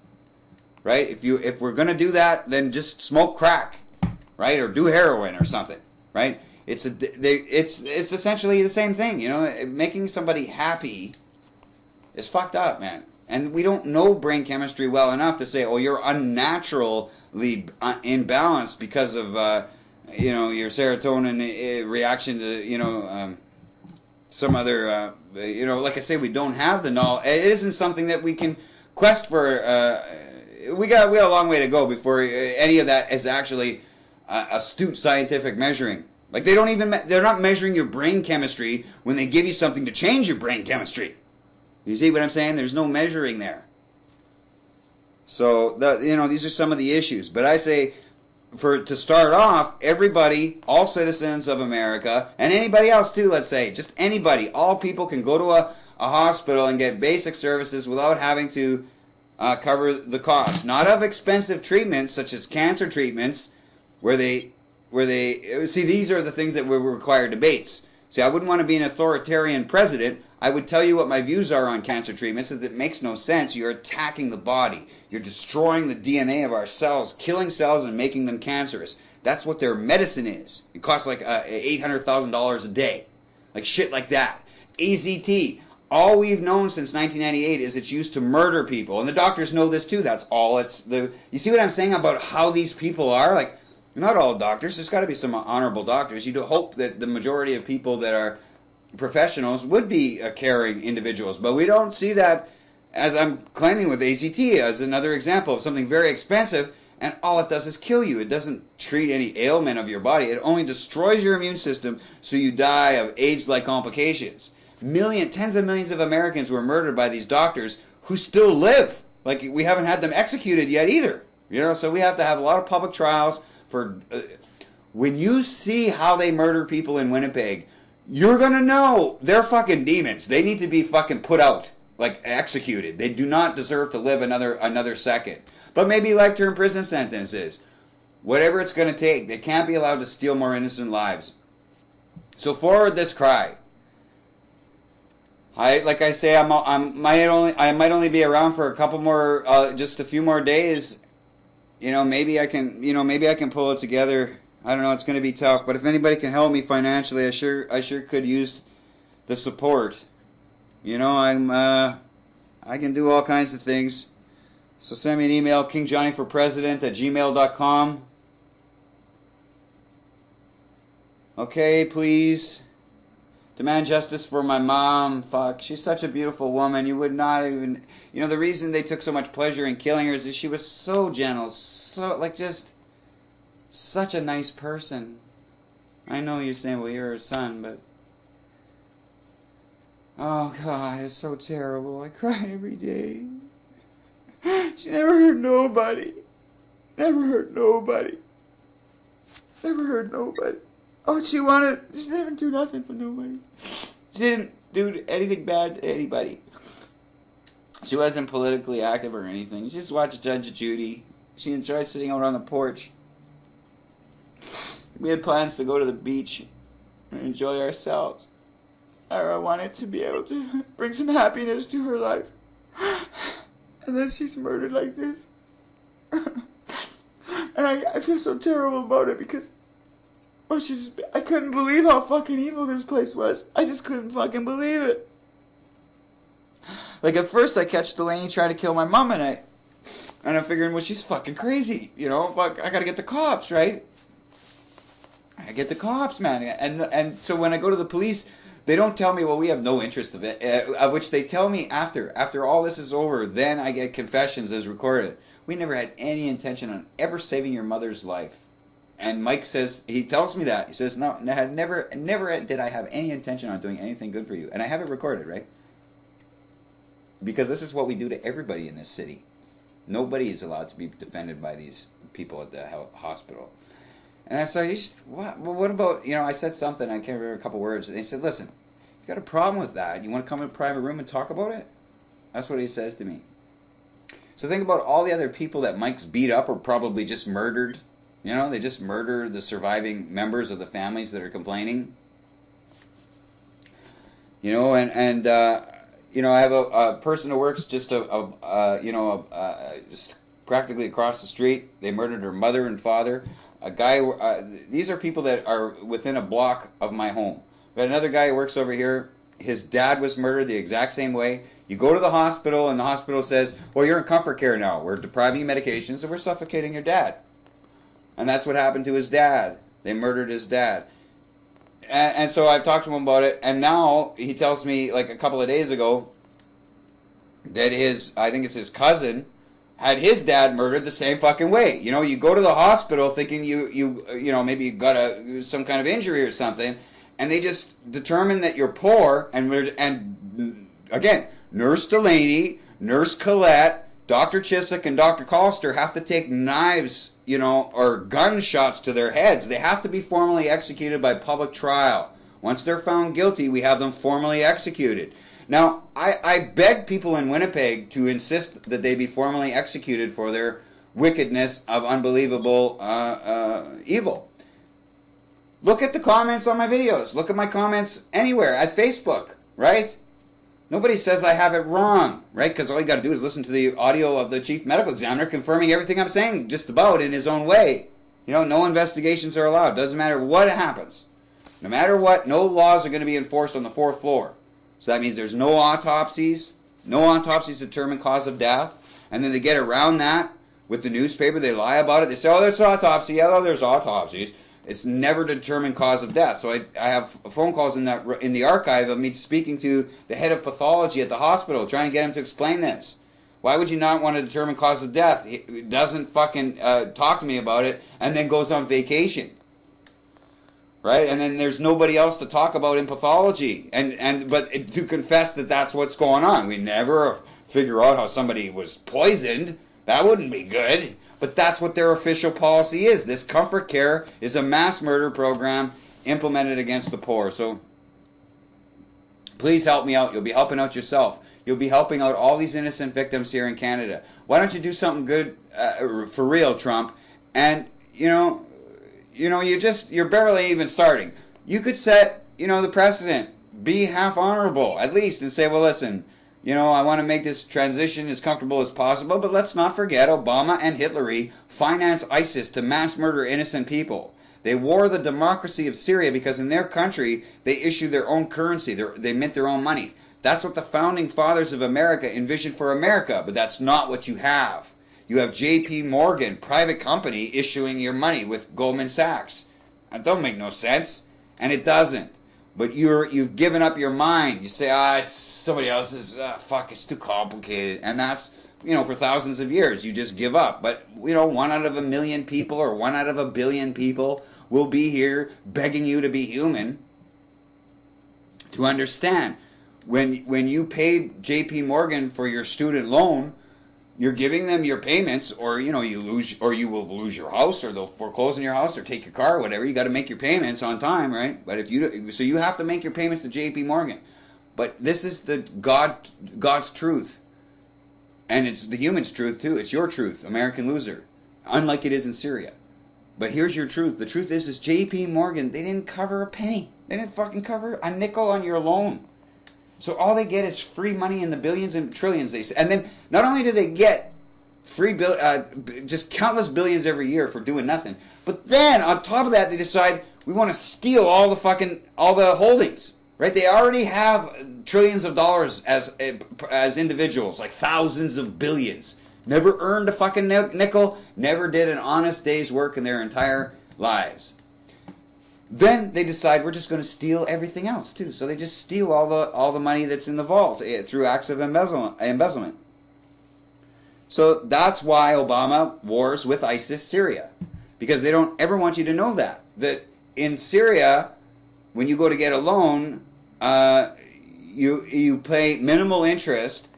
right? If we're gonna do that, then just smoke crack, right? Or do heroin or something, right? It's essentially the same thing, Making somebody happy is fucked up, man. And we don't know brain chemistry well enough to say, oh, you're unnaturally imbalanced because of, your serotonin reaction to, some other, like I say, we don't have the knowledge. It isn't something that we can quest for. We got a long way to go before any of that is actually astute scientific measuring. Like they're not measuring your brain chemistry when they give you something to change your brain chemistry. You see what I'm saying? There's no measuring there. So, these are some of the issues. But I say, to start off, everybody, all citizens of America, and anybody else too, let's say, just anybody, all people can go to a hospital and get basic services without having to cover the cost. Not of expensive treatments such as cancer treatments, where they see, these are the things that would require debates. See, I wouldn't want to be an authoritarian president. I would tell you what my views are on cancer treatments, that it makes no sense. You're attacking the body. You're destroying the DNA of our cells, killing cells and making them cancerous. That's what their medicine is. It costs like $800,000 a day. Like shit like that. AZT. All we've known since 1998 is it's used to murder people. And the doctors know this too. That's all you see what I'm saying about how these people are? Like, not all doctors. There's got to be some honorable doctors. You'd hope that the majority of people that are professionals would be caring individuals. But we don't see that, as I'm claiming with AZT, as another example of something very expensive, and all it does is kill you. It doesn't treat any ailment of your body. It only destroys your immune system so you die of AIDS-like complications. Tens of millions of Americans were murdered by these doctors who still live. Like, we haven't had them executed yet either. So we have to have a lot of public trials. When you see how they murder people in Winnipeg, you're going to know they're fucking demons. They need to be fucking put out, like executed. They do not deserve to live another second. But maybe life-term prison sentences. Whatever it's going to take. They can't be allowed to steal more innocent lives. So forward this cry. Like I say, I might only be around for a couple more, just a few more days. Maybe I can pull it together. I don't know. It's going to be tough, but if anybody can help me financially, I sure could use the support. I can do all kinds of things. So send me an email, kingjohnnyforpresident@gmail.com. Okay, please. Demand justice for my mom. Fuck, she's such a beautiful woman. You would not even... the reason they took so much pleasure in killing her is that she was so gentle, just such a nice person. I know you're saying, well, you're her son, but... Oh, God, it's so terrible. I cry every day. She never hurt nobody. Never hurt nobody. Never hurt nobody. Oh, she didn't do nothing for nobody. She didn't do anything bad to anybody. She wasn't politically active or anything. She just watched Judge Judy. She enjoyed sitting out on the porch. We had plans to go to the beach and enjoy ourselves. I wanted to be able to bring some happiness to her life. And then she's murdered like this. And I feel so terrible about it because... I couldn't believe how fucking evil this place was. I just couldn't fucking believe it. Like, at first I catch Delaney trying to kill my mom, and I'm figuring, well, she's fucking crazy. Fuck, I gotta get the cops, right? I get the cops, man. And so when I go to the police, they don't tell me, well, we have no interest of it. Of which they tell me after all this is over, then I get confessions as recorded. We never had any intention on ever saving your mother's life. And Mike says, he tells me that. He says, no, never did I have any intention on doing anything good for you. And I have it recorded, right? Because this is what we do to everybody in this city. Nobody is allowed to be defended by these people at the hospital. And I said, what about, I said something, I can't remember a couple words. And they said, listen, you got a problem with that. You want to come in a private room and talk about it? That's what he says to me. So think about all the other people that Mike's beat up or probably just murdered. They just murder the surviving members of the families that are complaining. I have a person who works just just practically across the street. They murdered her mother and father. A guy. These are people that are within a block of my home. But another guy who works over here. His dad was murdered the exact same way. You go to the hospital, and the hospital says, "Well, you're in comfort care now. We're depriving you medications, and we're suffocating your dad." And that's what happened to his dad. They murdered his dad. And so I've talked to him about it. And now he tells me, like a couple of days ago, that I think it's his cousin, had his dad murdered the same fucking way. You go to the hospital thinking maybe you got some kind of injury or something. And they just determine that you're poor. And again, Nurse Delaney, Nurse Collette, Dr. Chiswick and Dr. Collister have to take knives, or gunshots to their heads. They have to be formally executed by public trial. Once they're found guilty, we have them formally executed. Now, I beg people in Winnipeg to insist that they be formally executed for their wickedness of unbelievable evil. Look at the comments on my videos. Look at my comments anywhere, at Facebook, right? Nobody says I have it wrong, right? Because all you got to do is listen to the audio of the chief medical examiner confirming everything I'm saying just about in his own way. No investigations are allowed. Doesn't matter what happens. No matter what, no laws are going to be enforced on the fourth floor. So that means there's no autopsies. No autopsies determine cause of death. And then they get around that with the newspaper. They lie about it. They say, oh, there's autopsy. Yeah, there's autopsies. It's never determined cause of death. So I have phone calls in the archive of me speaking to the head of pathology at the hospital, trying to get him to explain this. Why would you not want to determine cause of death? He doesn't fucking talk to me about it and then goes on vacation. Right? And then there's nobody else to talk about in pathology. But to confess that that's what's going on. We never figure out how somebody was poisoned. That wouldn't be good. But that's what their official policy is. This comfort care is a mass murder program implemented against the poor. So please help me out. You'll be helping out yourself. You'll be helping out all these innocent victims here in Canada. Why don't you do something good for real, Trump? And, you're barely even starting. You could set, the precedent. Be half honorable, at least, and say, well, listen, I want to make this transition as comfortable as possible, but let's not forget Obama and Hitler financed ISIS to mass murder innocent people. They wore the democracy of Syria because in their country, they issued their own currency. They mint their own money. That's what the founding fathers of America envisioned for America, but that's not what you have. You have J.P. Morgan, private company, issuing your money with Goldman Sachs. That don't make no sense, and it doesn't. But you've given up your mind. You say, it's somebody else's, it's too complicated. And that's, for thousands of years, you just give up. But, 1 out of a million people or 1 out of a billion people will be here begging you to be human. To understand, when you pay J.P. Morgan for your student loan, you're giving them your payments, or you will lose your house, or they'll foreclose on your house, or take your car, or whatever. You got to make your payments on time, right? But so you have to make your payments to J.P. Morgan. But this is the God's truth, and it's the human's truth too. It's your truth, American loser, unlike it is in Syria. But here's your truth. The truth is J.P. Morgan. They didn't cover a penny. They didn't fucking cover a nickel on your loan. So all they get is free money in the billions and trillions, they say. And then not only do they get free just countless billions every year for doing nothing, but then on top of that they decide we want to steal all the holdings, right? They already have trillions of dollars as individuals, like thousands of billions. Never earned a fucking nickel, never did an honest day's work in their entire lives. Then they decide we're just going to steal everything else too. So they just steal all the money that's in the vault through acts of embezzlement. So that's why Obama wars with ISIS Syria, because they don't ever want you to know that in Syria, when you go to get a loan, you pay minimal interest,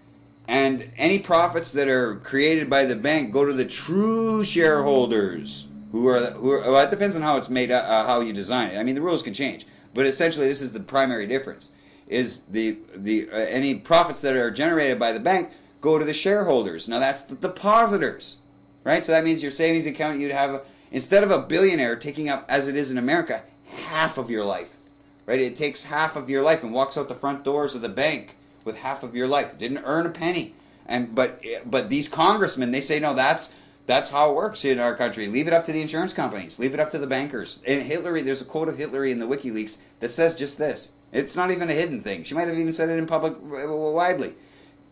and any profits that are created by the bank go to the true shareholders. Well, it depends on how it's made, how you design it. I mean, the rules can change, but essentially, this is the primary difference: is any profits that are generated by the bank go to the shareholders. Now, that's the depositors, right? So that means your savings account, you'd have instead of a billionaire taking up, as it is in America, half of your life, right? It takes half of your life and walks out the front doors of the bank with half of your life. Didn't earn a penny, but these congressmen, they say no, That's how it works in our country. Leave it up to the insurance companies. Leave it up to the bankers. And Hillary, there's a quote of Hillary in the WikiLeaks that says just this. It's not even a hidden thing. She might have even said it in public widely.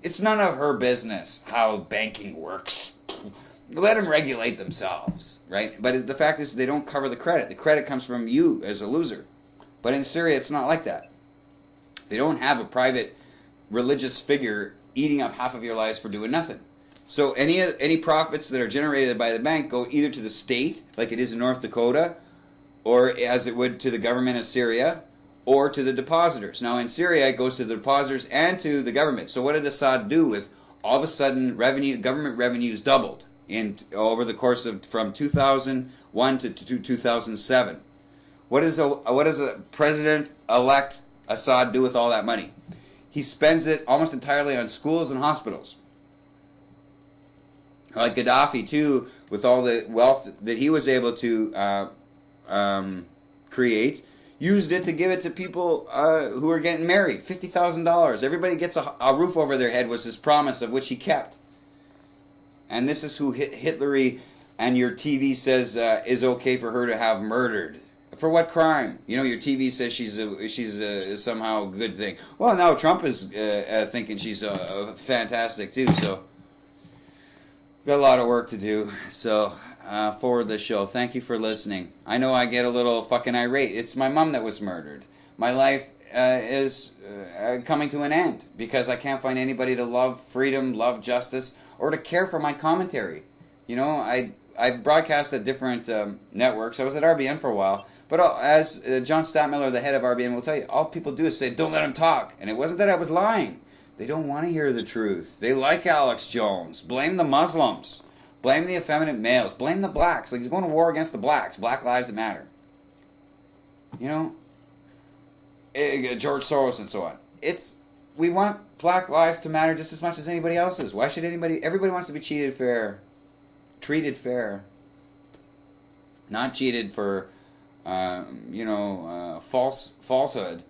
It's none of her business how banking works. Let them regulate themselves, right? But the fact is they don't cover the credit. The credit comes from you as a loser. But in Syria, it's not like that. They don't have a private religious figure eating up half of your lives for doing nothing. So any profits that are generated by the bank go either to the state, like it is in North Dakota, or as it would to the government of Syria, or to the depositors. Now in Syria, it goes to the depositors and to the government. So what did Assad do with all of a sudden government revenues doubled over the course of from 2001 to 2007. What does a president-elect Assad do with all that money? He spends it almost entirely on schools and hospitals. Like Gaddafi, too, with all the wealth that he was able to create, used it to give it to people who are getting married. $50,000. Everybody gets a roof over their head was his promise, of which he kept. And this is who Hitlery and your TV says is okay for her to have murdered. For what crime? You know, your TV says she's somehow a good thing. Well, now Trump is thinking she's fantastic too. So got a lot of work to do. So forward the show. Thank you for listening. I know I get a little fucking irate. It's my mom that was murdered. My life is coming to an end because I can't find anybody to love freedom, love justice, or to care for my commentary. You know, I've broadcast at different networks. I was at RBN for a while. But as John Statmiller, the head of RBN, will tell you, all people do is say, don't let him talk. And it wasn't that I was lying. They don't want to hear the truth. They like Alex Jones. Blame the Muslims. Blame the effeminate males. Blame the blacks. Like he's going to war against the blacks. Black lives matter. You know? George Soros and so on. We want black lives to matter just as much as anybody else's. Why should everybody wants to be treated fair. Not cheated for... falsehood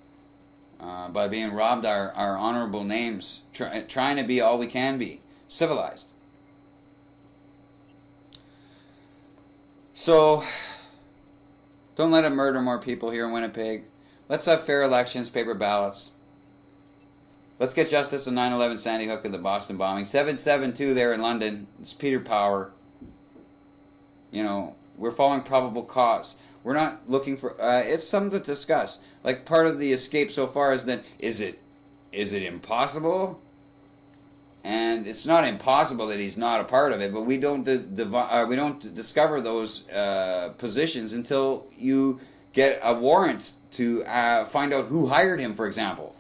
by being robbed our honorable names, trying to be all we can be, civilized. So, don't let them murder more people here in Winnipeg. Let's have fair elections, paper ballots. Let's get justice on 9/11 Sandy Hook and the Boston bombing. 7/7/2 there in London. It's Peter Power. You know, we're following probable cause. We're not looking for... it's something to discuss. Like, part of the escape so far is that, is it impossible? And it's not impossible that he's not a part of it, but we don't discover those positions until you get a warrant to find out who hired him, for example.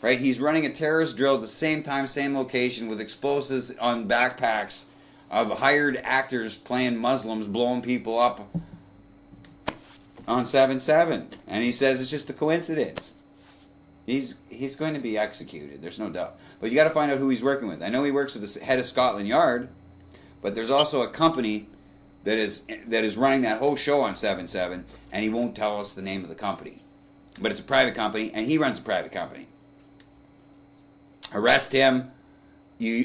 Right? He's running a terrorist drill at the same time, same location, with explosives on backpacks of hired actors playing Muslims, blowing people up on 7/7, and he says it's just a coincidence. He's going to be executed. There's no doubt. But you got to find out who he's working with. I know he works with the head of Scotland Yard, but there's also a company that is running that whole show on 7/7, and he won't tell us the name of the company. But it's a private company, and he runs a private company. Arrest him.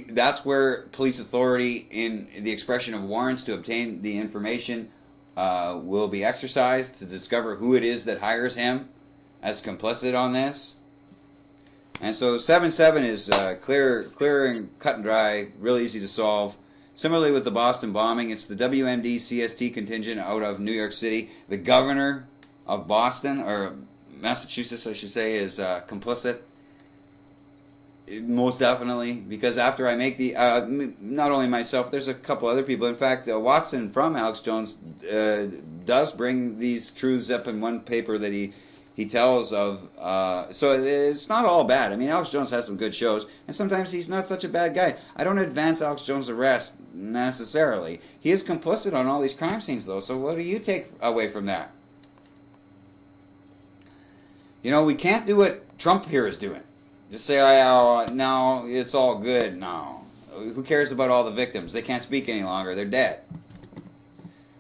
That's where police authority, in the expression of warrants to obtain the information, will be exercised to discover who it is that hires him as complicit on this. And so 7/7 is clear and cut and dry, real easy to solve. Similarly with the Boston bombing, it's the WMD CST contingent out of New York City. The governor of Boston, or Massachusetts I should say, is complicit. Most definitely, because after I make the, not only myself, there's a couple other people. In fact, Watson from Alex Jones does bring these truths up in one paper that he tells of. So it's not all bad. I mean, Alex Jones has some good shows, and sometimes he's not such a bad guy. I don't advance Alex Jones' arrest necessarily. He is complicit on all these crime scenes, though. So what do you take away from that? You know, we can't do what Trump here is doing. Just say, oh, no, it's all good. No. Who cares about all the victims? They can't speak any longer. They're dead.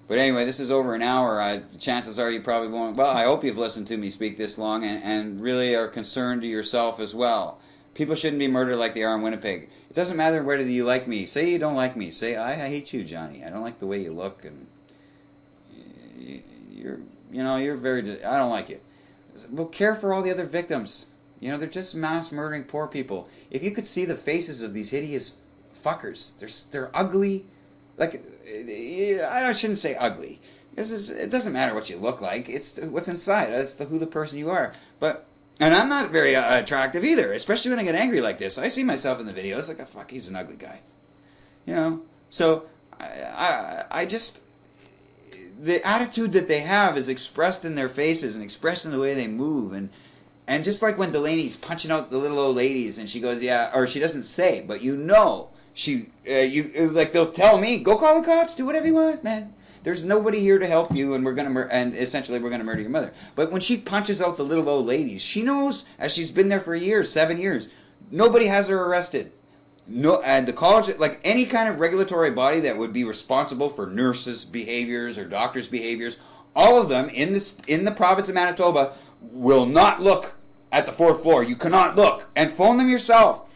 But anyway, this is over an hour. Chances are you probably won't. Well, I hope you've listened to me speak this long and really are concerned to yourself as well. People shouldn't be murdered like they are in Winnipeg. It doesn't matter whether you like me. Say you don't like me. Say, I hate you, Johnny. I don't like the way you look. And you're very... I don't like it. Well, care for all the other victims. You know, they're just mass murdering poor people. If you could see the faces of these hideous fuckers, they're ugly. Like, I shouldn't say ugly. It doesn't matter what you look like. It's what's inside. It's who the person you are. And I'm not very attractive either, especially when I get angry like this. I see myself in the videos like, oh, fuck, he's an ugly guy. You know? So, I just... The attitude that they have is expressed in their faces and expressed in the way they move. And just like when Delaney's punching out the little old ladies and she goes, yeah, or she doesn't say, but you know Like they'll tell me, go call the cops, do whatever you want, man. There's nobody here to help you, and essentially we're gonna murder your mother. But when she punches out the little old ladies, she knows, as she's been there for years, 7 years, nobody has her arrested. No, and the college, like any kind of regulatory body that would be responsible for nurses' behaviors or doctors' behaviors, all of them in the province of Manitoba will not look at the fourth floor. You cannot look, and phone them yourself.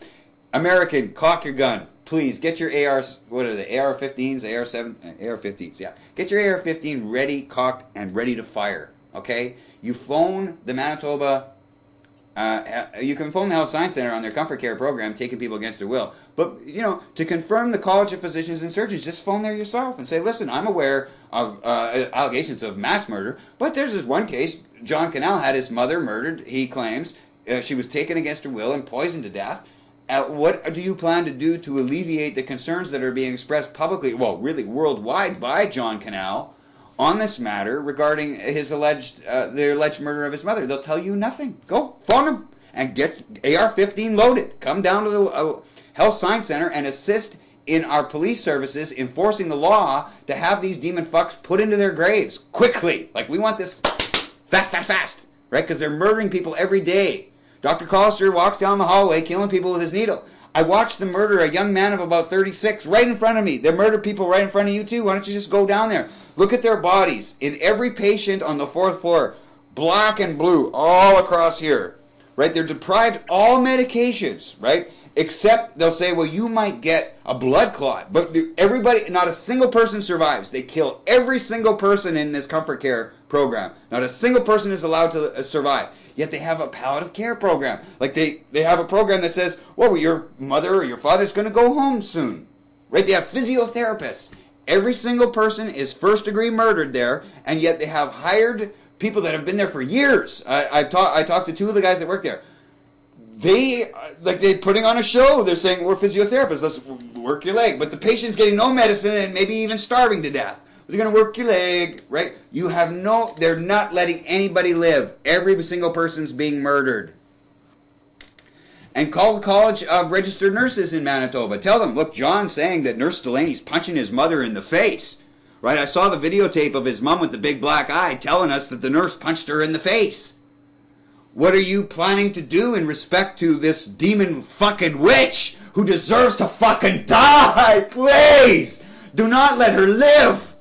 American, cock your gun. Please get your ARs. What are they? AR-15s, AR-15s. Yeah, get your AR-15 ready, cocked, and ready to fire. Okay, you phone the Manitoba. You can phone the Health Science Center on their comfort care program, taking people against their will. But to confirm the College of Physicians and Surgeons, just phone there yourself and say, "Listen, I'm aware of allegations of mass murder, but there's this one case. John Canal had his mother murdered. He claims she was taken against her will and poisoned to death. What do you plan to do to alleviate the concerns that are being expressed publicly, well, really worldwide, by John Canal on this matter regarding his the alleged murder of his mother?" They'll tell you nothing. Go phone him and get AR-15 loaded. Come down to the Health Science Center and assist in our police services enforcing the law to have these demon fucks put into their graves quickly. Like, we want this fast, right? Because they're murdering people every day. Dr. Collister walks down the hallway killing people with his needle. I watched them murder a young man of about 36 right in front of me. They murdered people right in front of you too. Why don't you just go down there? Look at their bodies. In every patient on the fourth floor, black and blue all across here, right? They're deprived all medications, right? Except they'll say, well, you might get a blood clot. But everybody, not a single person survives. They kill every single person in this comfort care program. Not a single person is allowed to survive. Yet they have a palliative care program. Like they have a program that says, well, your mother or your father's going to go home soon. Right? They have physiotherapists. Every single person is first degree murdered there, and yet they have hired people that have been there for years. I talked to two of the guys that work there. They're putting on a show. They're saying, we're physiotherapists, let's work your leg. But the patient's getting no medicine and maybe even starving to death. They're going to work your leg, right? They're not letting anybody live. Every single person's being murdered. And call the College of Registered Nurses in Manitoba. Tell them, look, John's saying that Nurse Delaney's punching his mother in the face. Right? I saw the videotape of his mom with the big black eye telling us that the nurse punched her in the face. What are you planning to do in respect to this demon fucking witch who deserves to fucking die? Please! Do not let her live!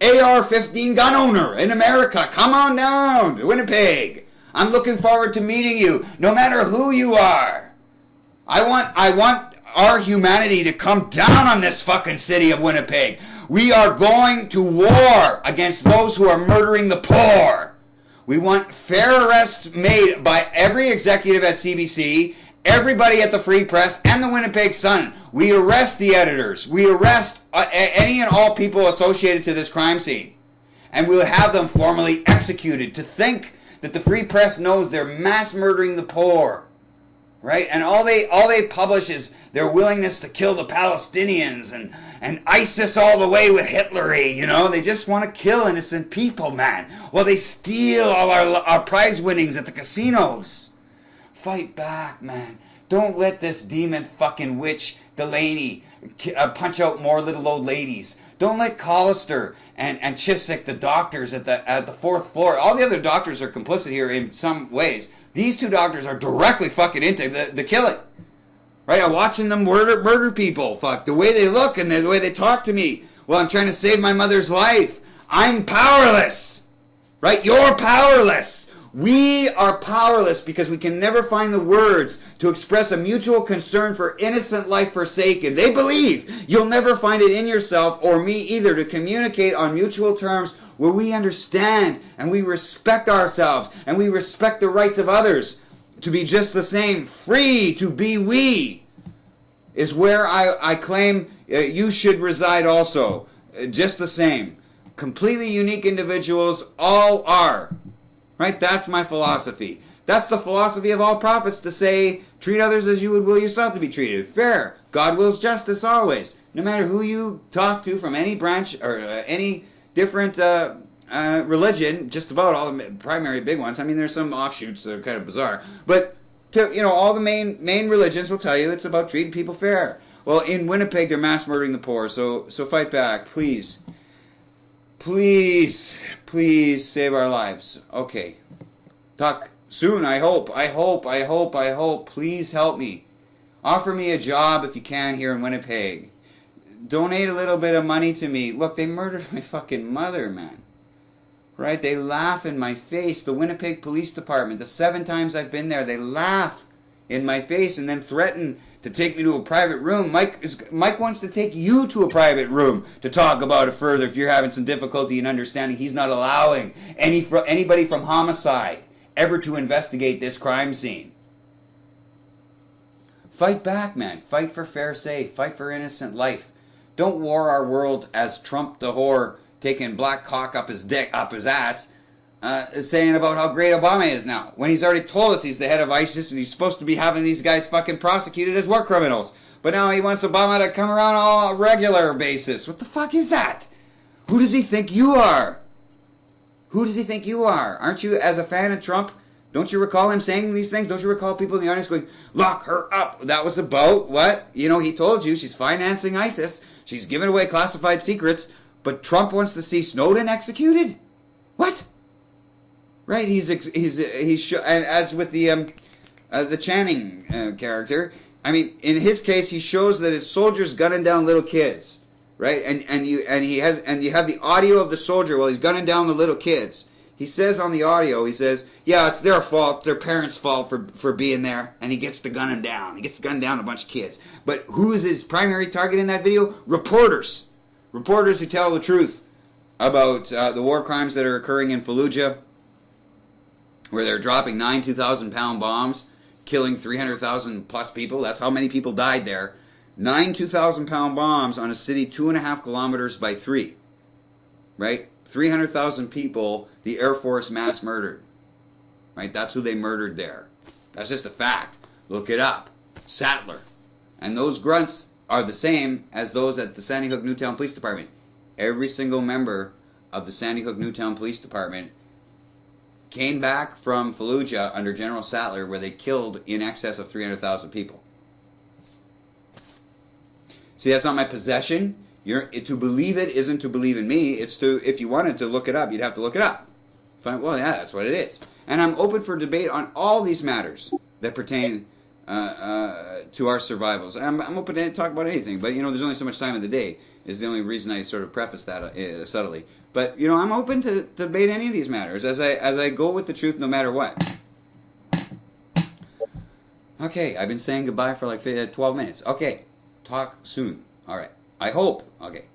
AR-15 gun owner in America, come on down to Winnipeg. I'm looking forward to meeting you, no matter who you are. I want our humanity to come down on this fucking city of Winnipeg. We are going to war against those who are murdering the poor. We want fair arrests made by every executive at CBC, everybody at the Free Press, and the Winnipeg Sun. We arrest the editors. We arrest any and all people associated to this crime scene. And we'll have them formally executed. To think that the Free Press knows they're mass murdering the poor. Right? And all they publish is their willingness to kill the Palestinians and ISIS all the way with Hitlery, They just want to kill innocent people, man. Well, they steal all our prize winnings at the casinos. Fight back, man. Don't let this demon fucking witch Delaney punch out more little old ladies. Don't let Collister and Chiswick, the doctors at the fourth floor, all the other doctors are complicit here in some ways. These two doctors are directly fucking into the killing. Right? I'm watching them murder people. Fuck, the way they look and the way they talk to me. Well, I'm trying to save my mother's life. I'm powerless. Right? You're powerless. We are powerless because we can never find the words to express a mutual concern for innocent life forsaken. They believe you'll never find it in yourself or me either to communicate on mutual terms where we understand and we respect ourselves and we respect the rights of others to be just the same. Free to be we is where I claim you should reside also. Just the same. Completely unique individuals all are. Right? That's my philosophy. That's the philosophy of all prophets, to say, treat others as you would will yourself to be treated. Fair. God wills justice always. No matter who you talk to from any branch or any different religion, just about all the primary big ones. I mean, there's some offshoots that are kind of bizarre. But, all the main religions will tell you it's about treating people fair. Well, in Winnipeg, they're mass murdering the poor. So fight back, please. Please, please save our lives. Okay. Talk soon, I hope. Please help me. Offer me a job if you can here in Winnipeg. Donate a little bit of money to me. Look, they murdered my fucking mother, man. Right? They laugh in my face. The Winnipeg Police Department, the 7 times I've been there, they laugh in my face and then threaten to take me to a private room. Mike wants to take you to a private room to talk about it further if you're having some difficulty in understanding. He's not allowing anybody from homicide ever to investigate this crime scene. Fight back, man. Fight for fair say. Fight for innocent life. Don't war our world as Trump the whore taking black cock up his ass, saying about how great Obama is now, when he's already told us he's the head of ISIS and he's supposed to be having these guys fucking prosecuted as war criminals. But now he wants Obama to come around on a regular basis. What the fuck is that? Who does he think you are? Who does he think you are? Aren't you, as a fan of Trump, don't you recall him saying these things? Don't you recall people in the audience going, lock her up? That was about what? You know, he told you she's financing ISIS. She's giving away classified secrets. But Trump wants to see Snowden executed? What? Right? He's and as with the Channing character, I mean, in his case, he shows that it's soldiers gunning down little kids, right? And you have the audio of the soldier while he's gunning down the little kids. He says on the audio, he says, yeah, it's their fault, their parents' fault for being there, and he gets the gunning down. He gets the gun down a bunch of kids. But who is his primary target in that video? Reporters. Reporters who tell the truth about the war crimes that are occurring in Fallujah, where they're dropping 9 2,000-pound bombs, killing 300,000 plus people. That's how many people died there. 9 2,000-pound bombs on a city 2.5 kilometers by 3. Right? 300,000 people, the Air Force mass murdered. Right? That's who they murdered there. That's just a fact. Look it up. Sattler. And those grunts are the same as those at the Sandy Hook Newtown Police Department. Every single member of the Sandy Hook Newtown Police Department came back from Fallujah under General Sattler, where they killed in excess of 300,000 people. See, that's not my possession. To believe it isn't to believe in me. It's to, if you wanted to look it up, you'd have to look it up. Well, yeah, that's what it is. And I'm open for debate on all these matters that pertain to our survivals. I'm open to talk about anything, but you know, there's only so much time in the day. Is the only reason I sort of preface that subtly. But you know, I'm open to debate any of these matters as I go with the truth, no matter what. Okay, I've been saying goodbye for like 12 minutes. Okay, talk soon. All right, I hope. Okay.